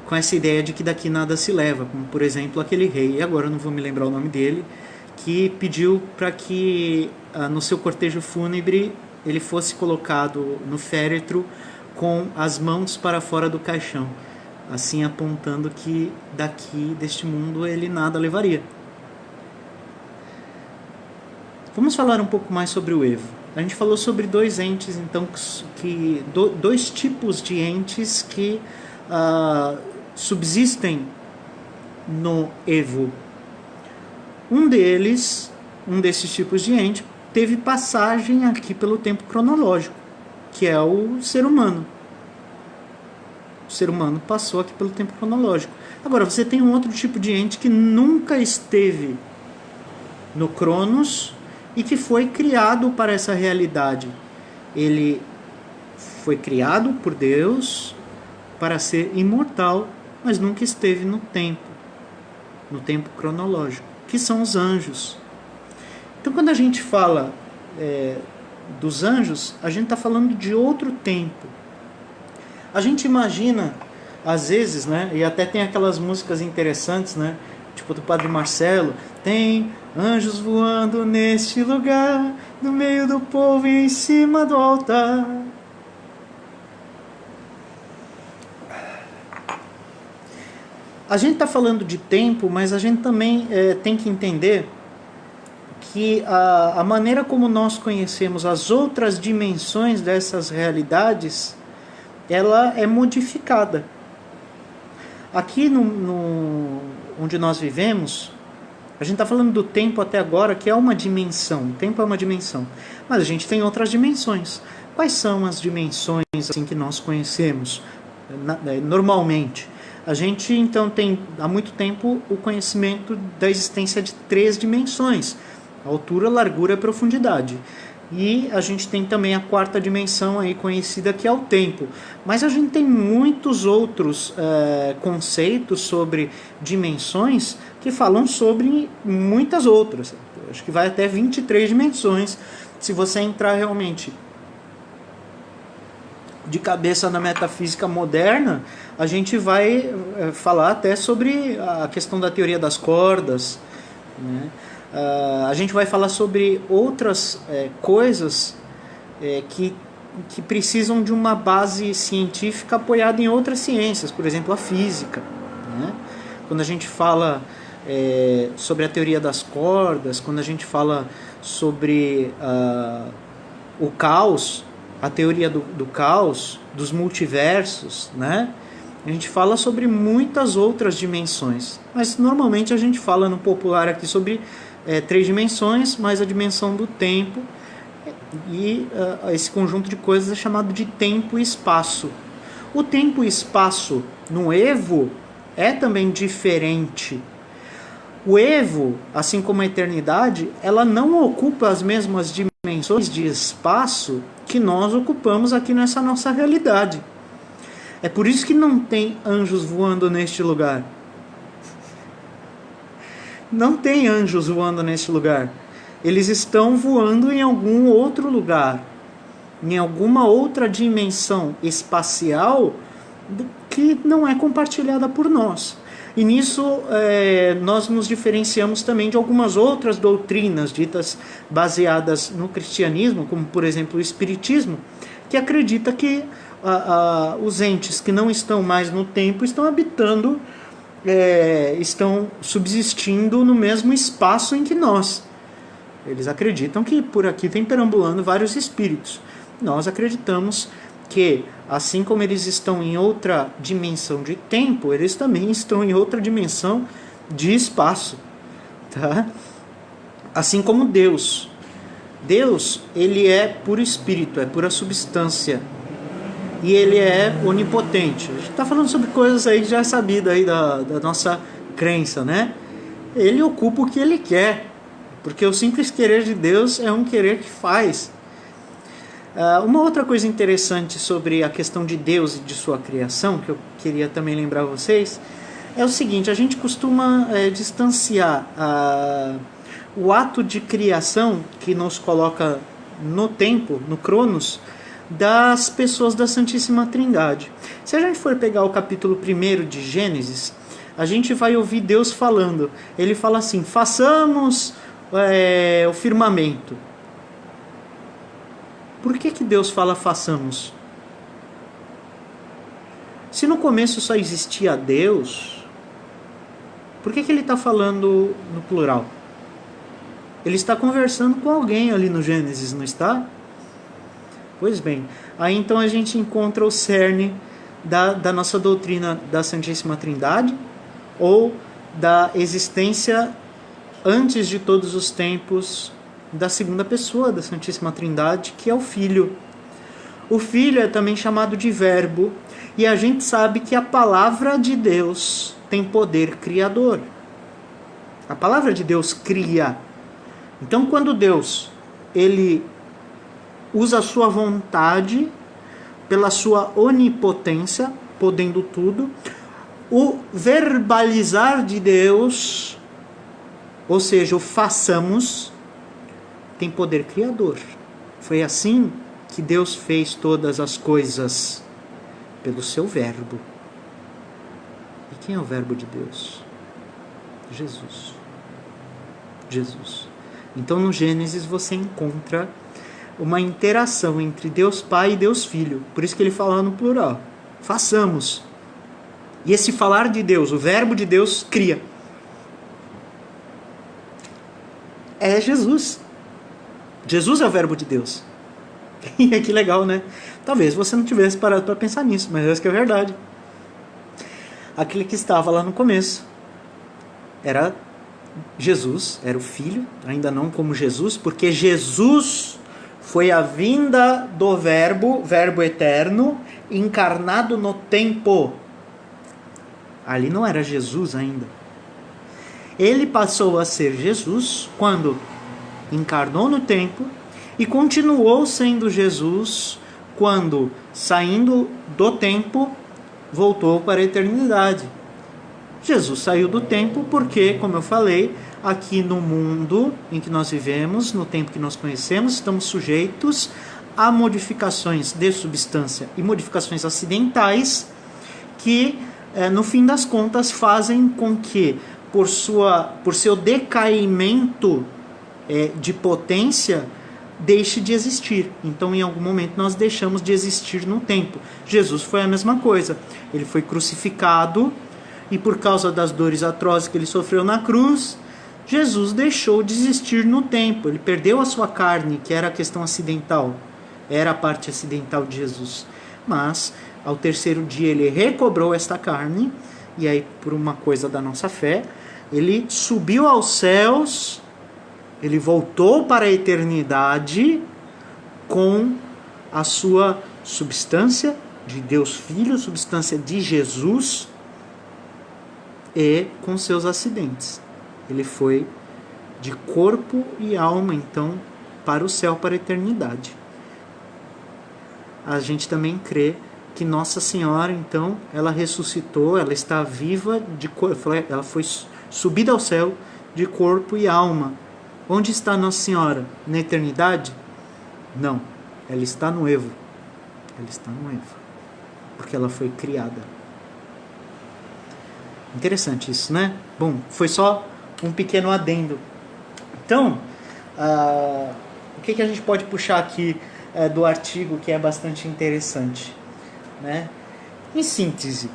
com essa ideia de que daqui nada se leva, como por exemplo aquele rei, agora eu não vou me lembrar o nome dele, que pediu para que no seu cortejo fúnebre ele fosse colocado no féretro com as mãos para fora do caixão, assim apontando que daqui deste mundo ele nada levaria. Vamos falar um pouco mais sobre o Evo. A gente falou sobre dois entes, então, dois tipos de entes que subsistem no Evo. Um desses tipos de ente, teve passagem aqui pelo tempo cronológico, que é o ser humano. O ser humano passou aqui pelo tempo cronológico. Agora, você tem um outro tipo de ente que nunca esteve no Cronos e que foi criado para essa realidade. Ele foi criado por Deus para ser imortal, mas nunca esteve no tempo cronológico, que são os anjos. Então, quando a gente fala dos anjos, a gente está falando de outro tempo. A gente imagina, às vezes, né, e até tem aquelas músicas interessantes, né, tipo do Padre Marcelo, tem anjos voando neste lugar, no meio do povo e em cima do altar. A gente está falando de tempo, mas a gente também tem que entender que a maneira como nós conhecemos as outras dimensões dessas realidades ela é modificada. Aqui onde nós vivemos, a gente está falando do tempo até agora, que é uma dimensão. O tempo é uma dimensão. Mas a gente tem outras dimensões. Quais são as dimensões assim, que nós conhecemos normalmente? A gente, então, tem há muito tempo o conhecimento da existência de 3 dimensões. Altura, largura e profundidade. E a gente tem também a 4ª dimensão aí conhecida, que é o tempo. Mas a gente tem muitos outros conceitos sobre dimensões que falam sobre muitas outras. Acho que vai até 23 dimensões. Se você entrar realmente de cabeça na metafísica moderna, a gente vai falar até sobre a questão da teoria das cordas, né? A gente vai falar sobre outras coisas que precisam de uma base científica apoiada em outras ciências, por exemplo, a física, né? Quando a gente fala sobre a teoria das cordas, quando a gente fala sobre o caos, a teoria do caos, dos multiversos, né? A gente fala sobre muitas outras dimensões, mas normalmente a gente fala no popular aqui sobre 3 dimensões, mais a dimensão do tempo, e esse conjunto de coisas é chamado de tempo e espaço. O tempo e espaço no Evo é também diferente. O Evo, assim como a eternidade, ela não ocupa as mesmas dimensões de espaço que nós ocupamos aqui nessa nossa realidade. É por isso que não tem anjos voando neste lugar. Não tem anjos voando neste lugar. Eles estão voando em algum outro lugar, em alguma outra dimensão espacial que não é compartilhada por nós. E nisso nós nos diferenciamos também de algumas outras doutrinas ditas baseadas no cristianismo, como por exemplo o espiritismo, que acredita que os entes que não estão mais no tempo estão habitando, estão subsistindo no mesmo espaço em que nós. Eles acreditam que por aqui tem perambulando vários espíritos. Nós acreditamos que, assim como eles estão em outra dimensão de tempo, eles também estão em outra dimensão de espaço, tá? Assim como Deus. Deus, ele é puro espírito, é pura substância. E ele é onipotente. A gente está falando sobre coisas aí que já é sabido aí da nossa crença, né? Ele ocupa o que ele quer, porque o simples querer de Deus é um querer que faz. Uma outra coisa interessante sobre a questão de Deus e de sua criação, que eu queria também lembrar a vocês, é o seguinte: a gente costuma distanciar o ato de criação que nos coloca no tempo, no Cronos, das pessoas da Santíssima Trindade. Se a gente for pegar o capítulo 1 de Gênesis, a gente vai ouvir Deus falando. Ele fala assim: façamos o firmamento. Por que Deus fala façamos? Se no começo só existia Deus, por que ele está falando no plural? Ele está conversando com alguém ali no Gênesis, não está? Pois bem, aí então a gente encontra o cerne da nossa doutrina da Santíssima Trindade, ou da existência antes de todos os tempos da segunda pessoa da Santíssima Trindade, que é o Filho. O Filho é também chamado de Verbo, e a gente sabe que a palavra de Deus tem poder criador. A palavra de Deus cria. Então, quando Deus ele usa a sua vontade, pela sua onipotência, podendo tudo, o verbalizar de Deus, ou seja, o façamos, tem poder criador. Foi assim que Deus fez todas as coisas, pelo seu verbo. E quem é o verbo de Deus? Jesus. Jesus. Então no Gênesis você encontra uma interação entre Deus Pai e Deus Filho. Por isso que ele fala no plural. Façamos. E esse falar de Deus, o verbo de Deus, cria. É Jesus. Jesus é o verbo de Deus. E que legal, né? Talvez você não tivesse parado para pensar nisso, mas acho que é verdade. Aquele que estava lá no começo era Jesus, era o Filho, ainda não como Jesus, porque Jesus foi a vinda do Verbo eterno, encarnado no tempo. Ali não era Jesus ainda. Ele passou a ser Jesus quando encarnou no tempo e continuou sendo Jesus quando, saindo do tempo, voltou para a eternidade. Jesus saiu do tempo porque, como eu falei, aqui no mundo em que nós vivemos, no tempo que nós conhecemos, estamos sujeitos a modificações de substância e modificações acidentais que, no fim das contas, fazem com que, por seu decaimento de potência, deixe de existir. Então, em algum momento, nós deixamos de existir no tempo. Jesus foi a mesma coisa. Ele foi crucificado e, por causa das dores atrozes que ele sofreu na cruz, Jesus deixou de existir no tempo. Ele perdeu a sua carne, que era a questão acidental. Era a parte acidental de Jesus. Mas, ao terceiro dia, ele recobrou esta carne. E aí, por uma coisa da nossa fé, ele subiu aos céus. Ele voltou para a eternidade com a sua substância de Deus Filho, substância de Jesus, e com seus acidentes. Ele foi de corpo e alma, então, para o céu, para a eternidade. A gente também crê que Nossa Senhora, então, ela ressuscitou, ela está viva, ela foi subida ao céu de corpo e alma. Onde está Nossa Senhora? Na eternidade? Não, ela está no Evo. Ela está no Evo, porque ela foi criada. Interessante isso, né? Bom, foi só um pequeno adendo. Então, o que a gente pode puxar aqui do artigo que é bastante interessante, né? Em síntese,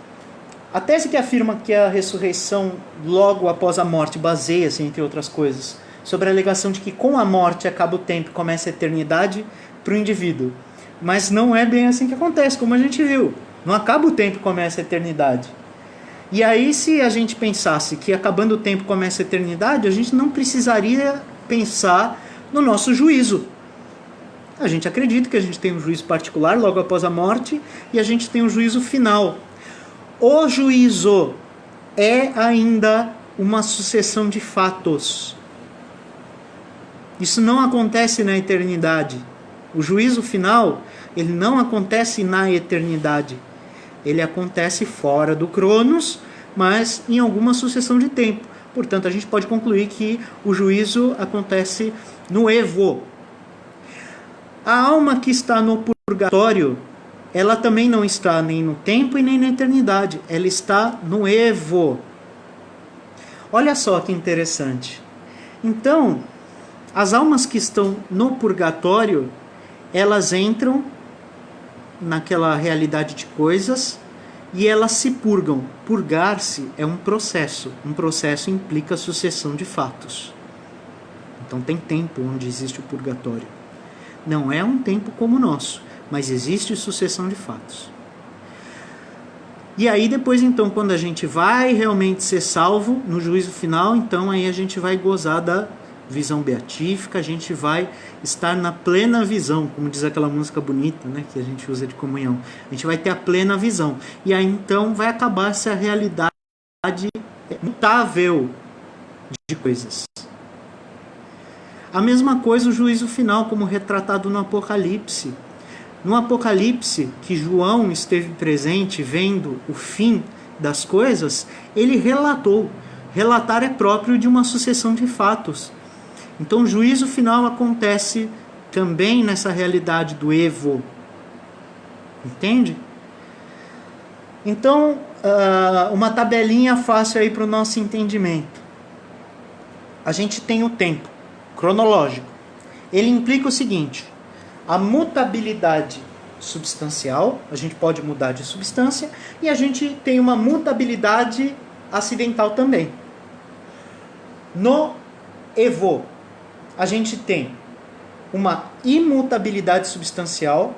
a tese que afirma que a ressurreição logo após a morte baseia-se, entre outras coisas, sobre a alegação de que com a morte acaba o tempo e começa a eternidade para o indivíduo. Mas não é bem assim que acontece, como a gente viu. Não acaba o tempo e começa a eternidade. E aí, se a gente pensasse que acabando o tempo começa a eternidade, a gente não precisaria pensar no nosso juízo. A gente acredita que a gente tem um juízo particular logo após a morte e a gente tem um juízo final. O juízo é ainda uma sucessão de fatos. Isso não acontece na eternidade. O juízo final, ele não acontece na eternidade. Ele acontece fora do Cronos, mas em alguma sucessão de tempo. Portanto, a gente pode concluir que o juízo acontece no Evo. A alma que está no purgatório, ela também não está nem no tempo e nem na eternidade. Ela está no Evo. Olha só que interessante. Então, as almas que estão no purgatório, elas entram naquela realidade de coisas e elas se purgam. Purgar-se é um processo. Um processo implica sucessão de fatos. Então tem tempo onde existe o purgatório. Não é um tempo como o nosso, mas existe sucessão de fatos. E aí depois, então, quando a gente vai realmente ser salvo no juízo final, então aí a gente vai gozar da visão beatífica, a gente vai estar na plena visão, como diz aquela música bonita, né, que a gente usa de comunhão. A gente vai ter a plena visão. E aí então vai acabar essa realidade mutável de coisas. A mesma coisa o juízo final, como retratado no Apocalipse. No Apocalipse, que João esteve presente vendo o fim das coisas, ele relatou. Relatar é próprio de uma sucessão de fatos. Então o juízo final acontece também nessa realidade do Evo. Entende? Então, uma tabelinha fácil aí para o nosso entendimento. A gente tem o tempo cronológico. Ele implica o seguinte: a mutabilidade substancial, a gente pode mudar de substância, e a gente tem uma mutabilidade acidental também. No Evo, a gente tem uma imutabilidade substancial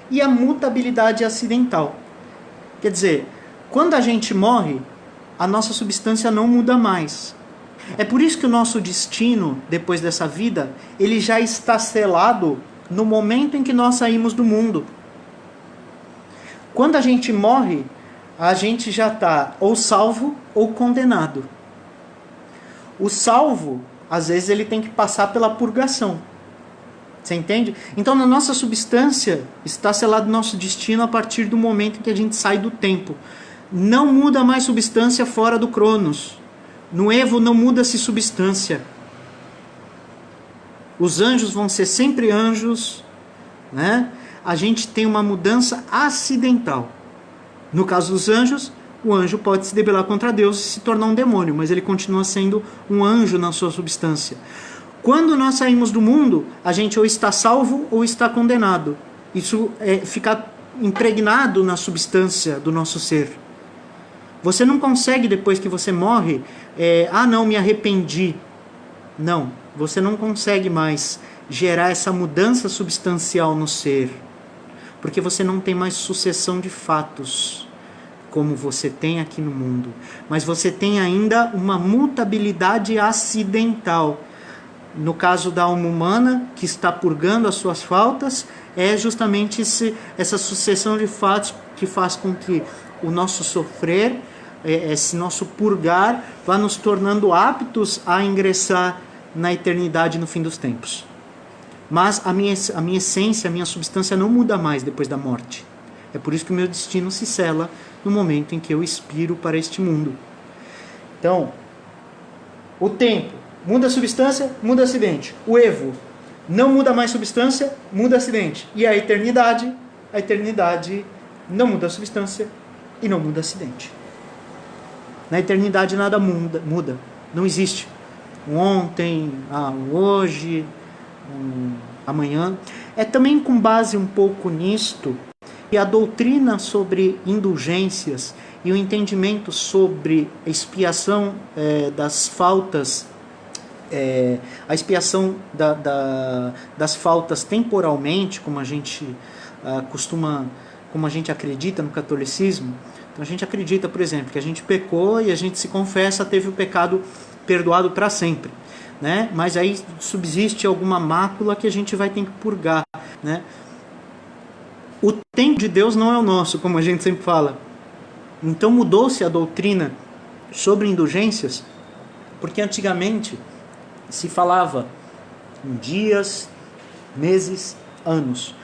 e a mutabilidade acidental. Quer dizer, quando a gente morre, a nossa substância não muda mais. É por isso que o nosso destino, depois dessa vida, ele já está selado no momento em que nós saímos do mundo. Quando a gente morre, a gente já está ou salvo ou condenado. O salvo, às vezes, ele tem que passar pela purgação. Você entende? Então, na nossa substância, está selado o nosso destino a partir do momento em que a gente sai do tempo. Não muda mais substância fora do Cronos. No Evo não muda-se substância. Os anjos vão ser sempre anjos, né? A gente tem uma mudança acidental. No caso dos anjos, o anjo pode se rebelar contra Deus e se tornar um demônio, mas ele continua sendo um anjo na sua substância. Quando nós saímos do mundo, a gente ou está salvo ou está condenado. Isso fica impregnado na substância do nosso ser. Você não consegue, depois que você morre, não, me arrependi. Não, você não consegue mais gerar essa mudança substancial no ser. Porque você não tem mais sucessão de fatos, como você tem aqui no mundo. Mas você tem ainda uma mutabilidade acidental. No caso da alma humana, que está purgando as suas faltas, é justamente essa sucessão de fatos que faz com que o nosso sofrer, esse nosso purgar, vá nos tornando aptos a ingressar na eternidade no fim dos tempos. Mas a minha essência, a minha substância não muda mais depois da morte. É por isso que o meu destino se sela no momento em que eu expiro para este mundo. Então, o tempo muda a substância, muda acidente. O Evo não muda mais substância, muda acidente. E a eternidade não muda a substância e não muda acidente. Na eternidade nada muda. Não existe um ontem, um hoje, um amanhã. É também com base um pouco nisto e a doutrina sobre indulgências e o entendimento sobre a expiação das faltas, a expiação das faltas temporalmente, como a gente como a gente acredita no catolicismo. Então a gente acredita, por exemplo, que a gente pecou e a gente se confessa, teve o pecado perdoado para sempre, né? Mas aí subsiste alguma mácula que a gente vai ter que purgar, né? O tempo de Deus não é o nosso, como a gente sempre fala. Então mudou-se a doutrina sobre indulgências, porque antigamente se falava em dias, meses, anos.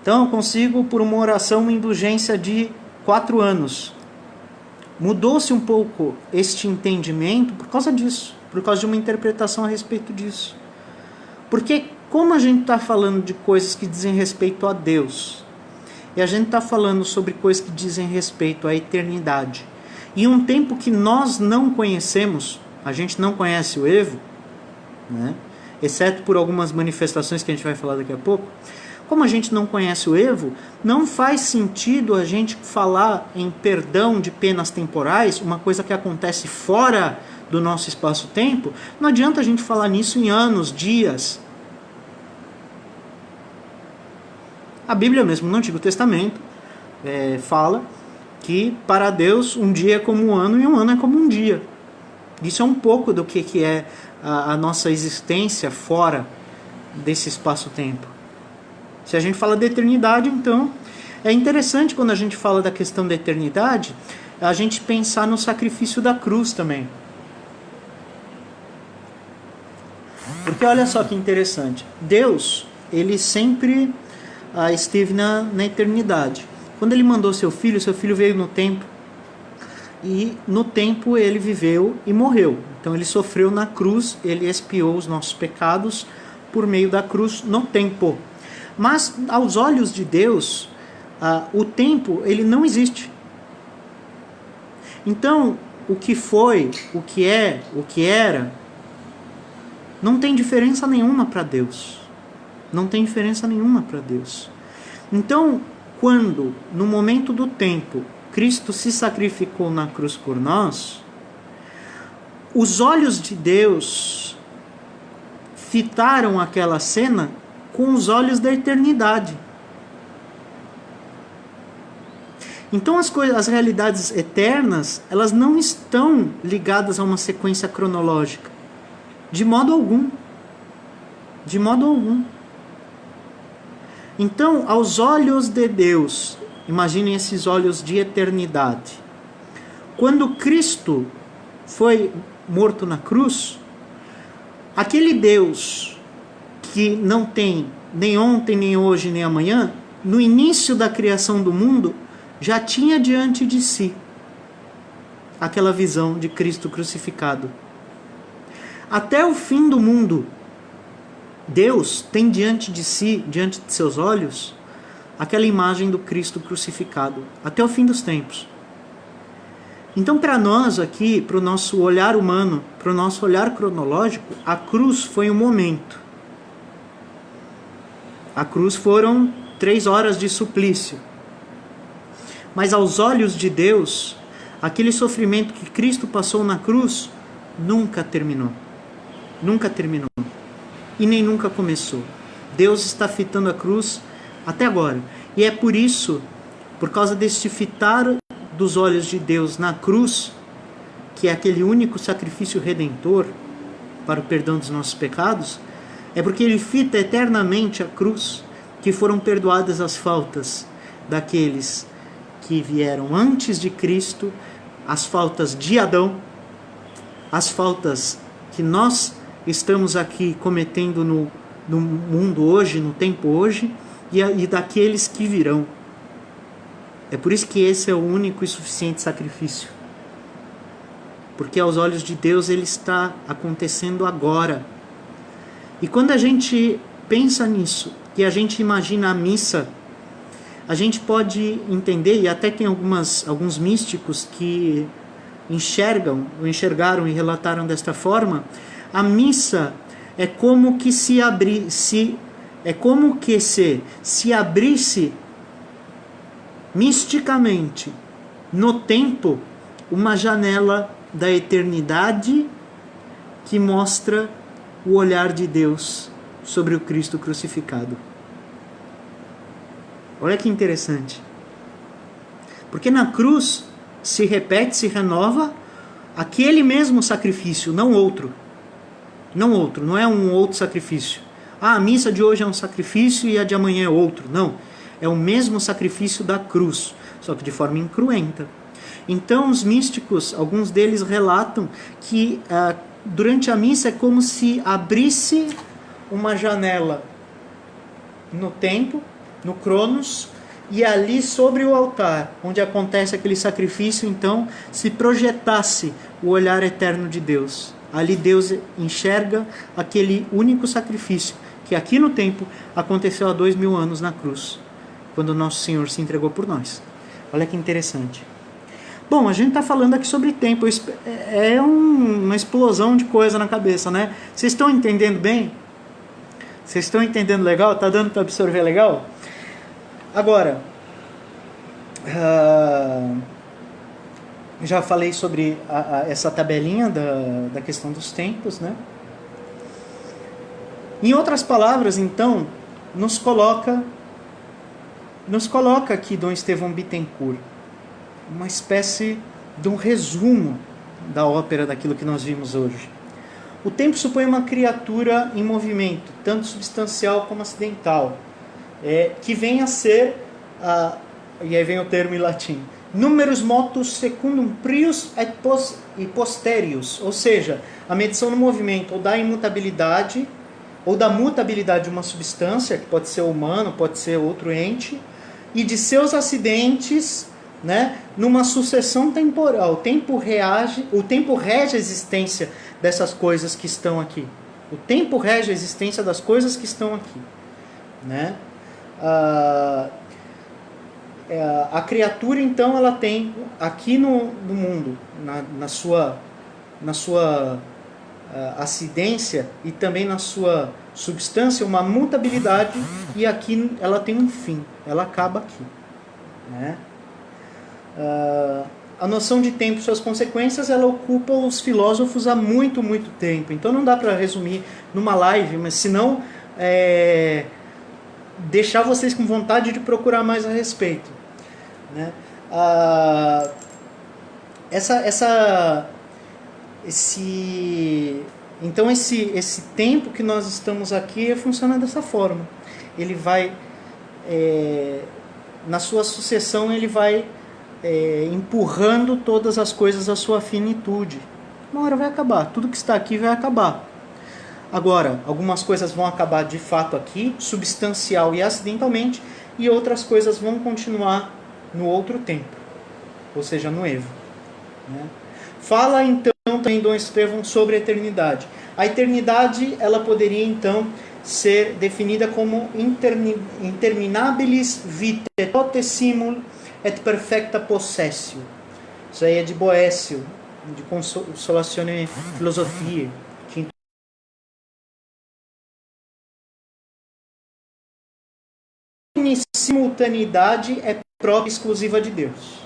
Então eu consigo, por uma oração, uma indulgência de 4 anos. Mudou-se um pouco este entendimento por causa disso, por causa de uma interpretação a respeito disso. Porque como a gente está falando de coisas que dizem respeito a Deus, e a gente está falando sobre coisas que dizem respeito à eternidade, e um tempo que nós não conhecemos, a gente não conhece o Evo, né? Exceto por algumas manifestações que a gente vai falar daqui a pouco. Como a gente não conhece o Evo, não faz sentido a gente falar em perdão de penas temporais, uma coisa que acontece fora do nosso espaço-tempo. Não adianta a gente falar nisso em anos, dias. A Bíblia mesmo, no Antigo Testamento, fala que para Deus um dia é como um ano e um ano é como um dia. Isso é um pouco do que é a nossa existência fora desse espaço-tempo. Se a gente fala de eternidade, então, é interessante quando a gente fala da questão da eternidade, a gente pensar no sacrifício da cruz também. Porque olha só que interessante. Deus, ele sempre esteve na eternidade. Quando ele mandou seu filho veio no tempo. E no tempo ele viveu e morreu. Então ele sofreu na cruz, ele expiou os nossos pecados por meio da cruz no tempo. Mas aos olhos de Deus, o tempo ele não existe. Então o que foi, o que é, o que era, não tem diferença nenhuma para Deus. Não tem diferença nenhuma para Deus. Então, quando no momento do tempo Cristo se sacrificou na cruz por nós, os olhos de Deus fitaram aquela cena com os olhos da eternidade. Então as realidades eternas, elas não estão ligadas a uma sequência cronológica. De modo algum. De modo algum. Então, aos olhos de Deus, imaginem esses olhos de eternidade. Quando Cristo foi morto na cruz, aquele Deus que não tem nem ontem, nem hoje, nem amanhã, no início da criação do mundo, já tinha diante de si aquela visão de Cristo crucificado. Até o fim do mundo, Deus tem diante de si, diante de seus olhos, aquela imagem do Cristo crucificado, até o fim dos tempos. Então, para nós aqui, para o nosso olhar humano, para o nosso olhar cronológico, a cruz foi um momento. A cruz foram 3 horas de suplício. Mas aos olhos de Deus, aquele sofrimento que Cristo passou na cruz nunca terminou. Nunca terminou. E nem nunca começou. Deus está fitando a cruz até agora. E é por isso, por causa deste fitar dos olhos de Deus na cruz, que é aquele único sacrifício redentor para o perdão dos nossos pecados, é porque ele fita eternamente a cruz, que foram perdoadas as faltas daqueles que vieram antes de Cristo, as faltas de Adão, as faltas que nós estamos aqui cometendo no mundo hoje, no tempo hoje, e daqueles que virão. É por isso que esse é o único e suficiente sacrifício. Porque aos olhos de Deus ele está acontecendo agora. E quando a gente pensa nisso, e a gente imagina a missa, a gente pode entender, e até tem alguns místicos que enxergaram e relataram desta forma, a missa é como que se abrisse misticamente no tempo uma janela da eternidade que mostra o olhar de Deus sobre o Cristo crucificado. Olha que interessante. Porque na cruz se repete, se renova aquele mesmo sacrifício, não outro. Não outro, não é um outro sacrifício. A missa de hoje é um sacrifício e a de amanhã é outro. Não, é o mesmo sacrifício da cruz, só que de forma incruenta. Então os místicos, alguns deles relatam que durante a missa é como se abrisse uma janela no tempo, no Cronos, e ali sobre o altar, onde acontece aquele sacrifício, então se projetasse o olhar eterno de Deus. Ali Deus enxerga aquele único sacrifício que aqui no tempo aconteceu há 2000 anos na cruz, quando o nosso Senhor se entregou por nós. Olha que interessante. Bom, a gente está falando aqui sobre tempo. É uma explosão de coisa na cabeça, né? Vocês estão entendendo bem? Vocês estão entendendo legal? Está dando para absorver legal? Agora, já falei sobre essa tabelinha da questão dos tempos, né? Em outras palavras, então, nos coloca aqui Dom Estevão Bittencourt uma espécie de um resumo da ópera, daquilo que nós vimos hoje. O tempo supõe uma criatura em movimento, tanto substancial como acidental, que vem a ser, e aí vem o termo em latim, numerus motus secundum prius et posterius, ou seja, a medição do movimento ou da imutabilidade ou da mutabilidade de uma substância, que pode ser humano, pode ser outro ente, e de seus acidentes, né, numa sucessão temporal. O tempo rege a existência dessas coisas que estão aqui. O tempo rege a existência das coisas que estão aqui, né? A criatura, então, ela tem aqui no mundo, na sua acidência e também na sua substância, uma mutabilidade, e aqui ela tem um fim, ela acaba aqui, né? a noção de tempo e suas consequências, ela ocupa os filósofos há muito, muito tempo. Então não dá para resumir numa live, mas senão deixar vocês com vontade de procurar mais a respeito, né? Então esse tempo que nós estamos aqui funciona dessa forma. Ele vai, na sua sucessão, ele vai empurrando todas as coisas à sua finitude. Uma hora vai acabar, tudo que está aqui vai acabar. Agora, algumas coisas vão acabar de fato aqui, substancial e acidentalmente, e outras coisas vão continuar no outro tempo, ou seja, no Evo, né? Fala então também Dom Estevão sobre a eternidade. A eternidade, ela poderia então ser definida como interminabilis vitae tote simul et perfecta possessio. Isso aí é de Boécio, de Consolatione Philosophiae. Simultaneidade é própria e exclusiva de Deus.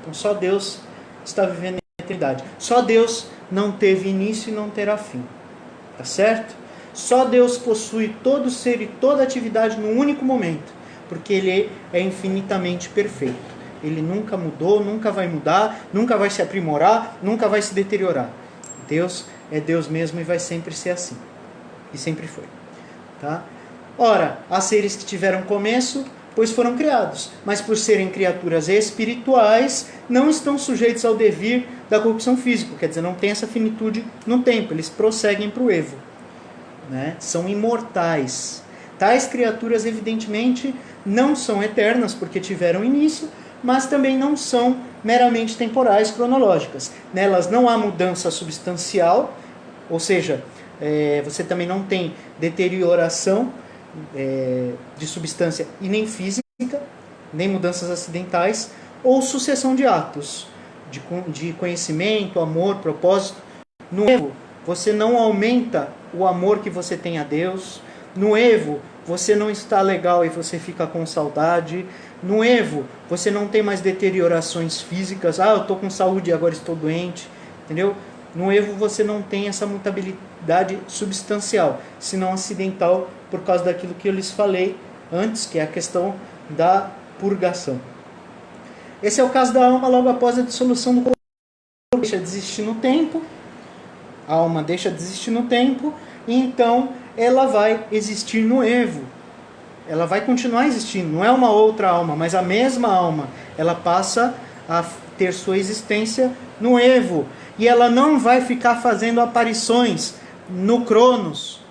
Então só Deus está vivendo a eternidade. Só Deus não teve início e não terá fim. Tá certo? Só Deus possui todo ser e toda atividade num único momento, porque Ele é infinitamente perfeito. Ele nunca mudou, nunca vai mudar, nunca vai se aprimorar, nunca vai se deteriorar. Deus é Deus mesmo e vai sempre ser assim. E sempre foi. Tá? Ora, há seres que tiveram começo, pois foram criados, mas por serem criaturas espirituais, não estão sujeitos ao devir da corrupção física, quer dizer, não tem essa finitude no tempo, eles prosseguem para o Evo, né? São imortais. Tais criaturas, evidentemente, não são eternas, porque tiveram início, mas também não são meramente temporais, cronológicas. Nelas não há mudança substancial, ou seja, você também não tem deterioração de substância e nem física, nem mudanças acidentais, ou sucessão de atos, de conhecimento, amor, propósito. No Evo, você não aumenta o amor que você tem a Deus. No Evo, você não está legal e você fica com saudade. No Evo, você não tem mais deteriorações físicas. Eu estou com saúde e agora estou doente. Entendeu? No Evo, você não tem essa mutabilidade substancial, senão acidental, por causa daquilo que eu lhes falei antes, que é a questão da purgação. Esse é o caso da alma logo após a dissolução do corpo. Deixa de existir no tempo, a alma deixa de existir no tempo, e então ela vai existir no Evo. Ela vai continuar existindo, não é uma outra alma, mas a mesma alma. Ela passa a ter sua existência no Evo. E ela não vai ficar fazendo aparições no Cronos,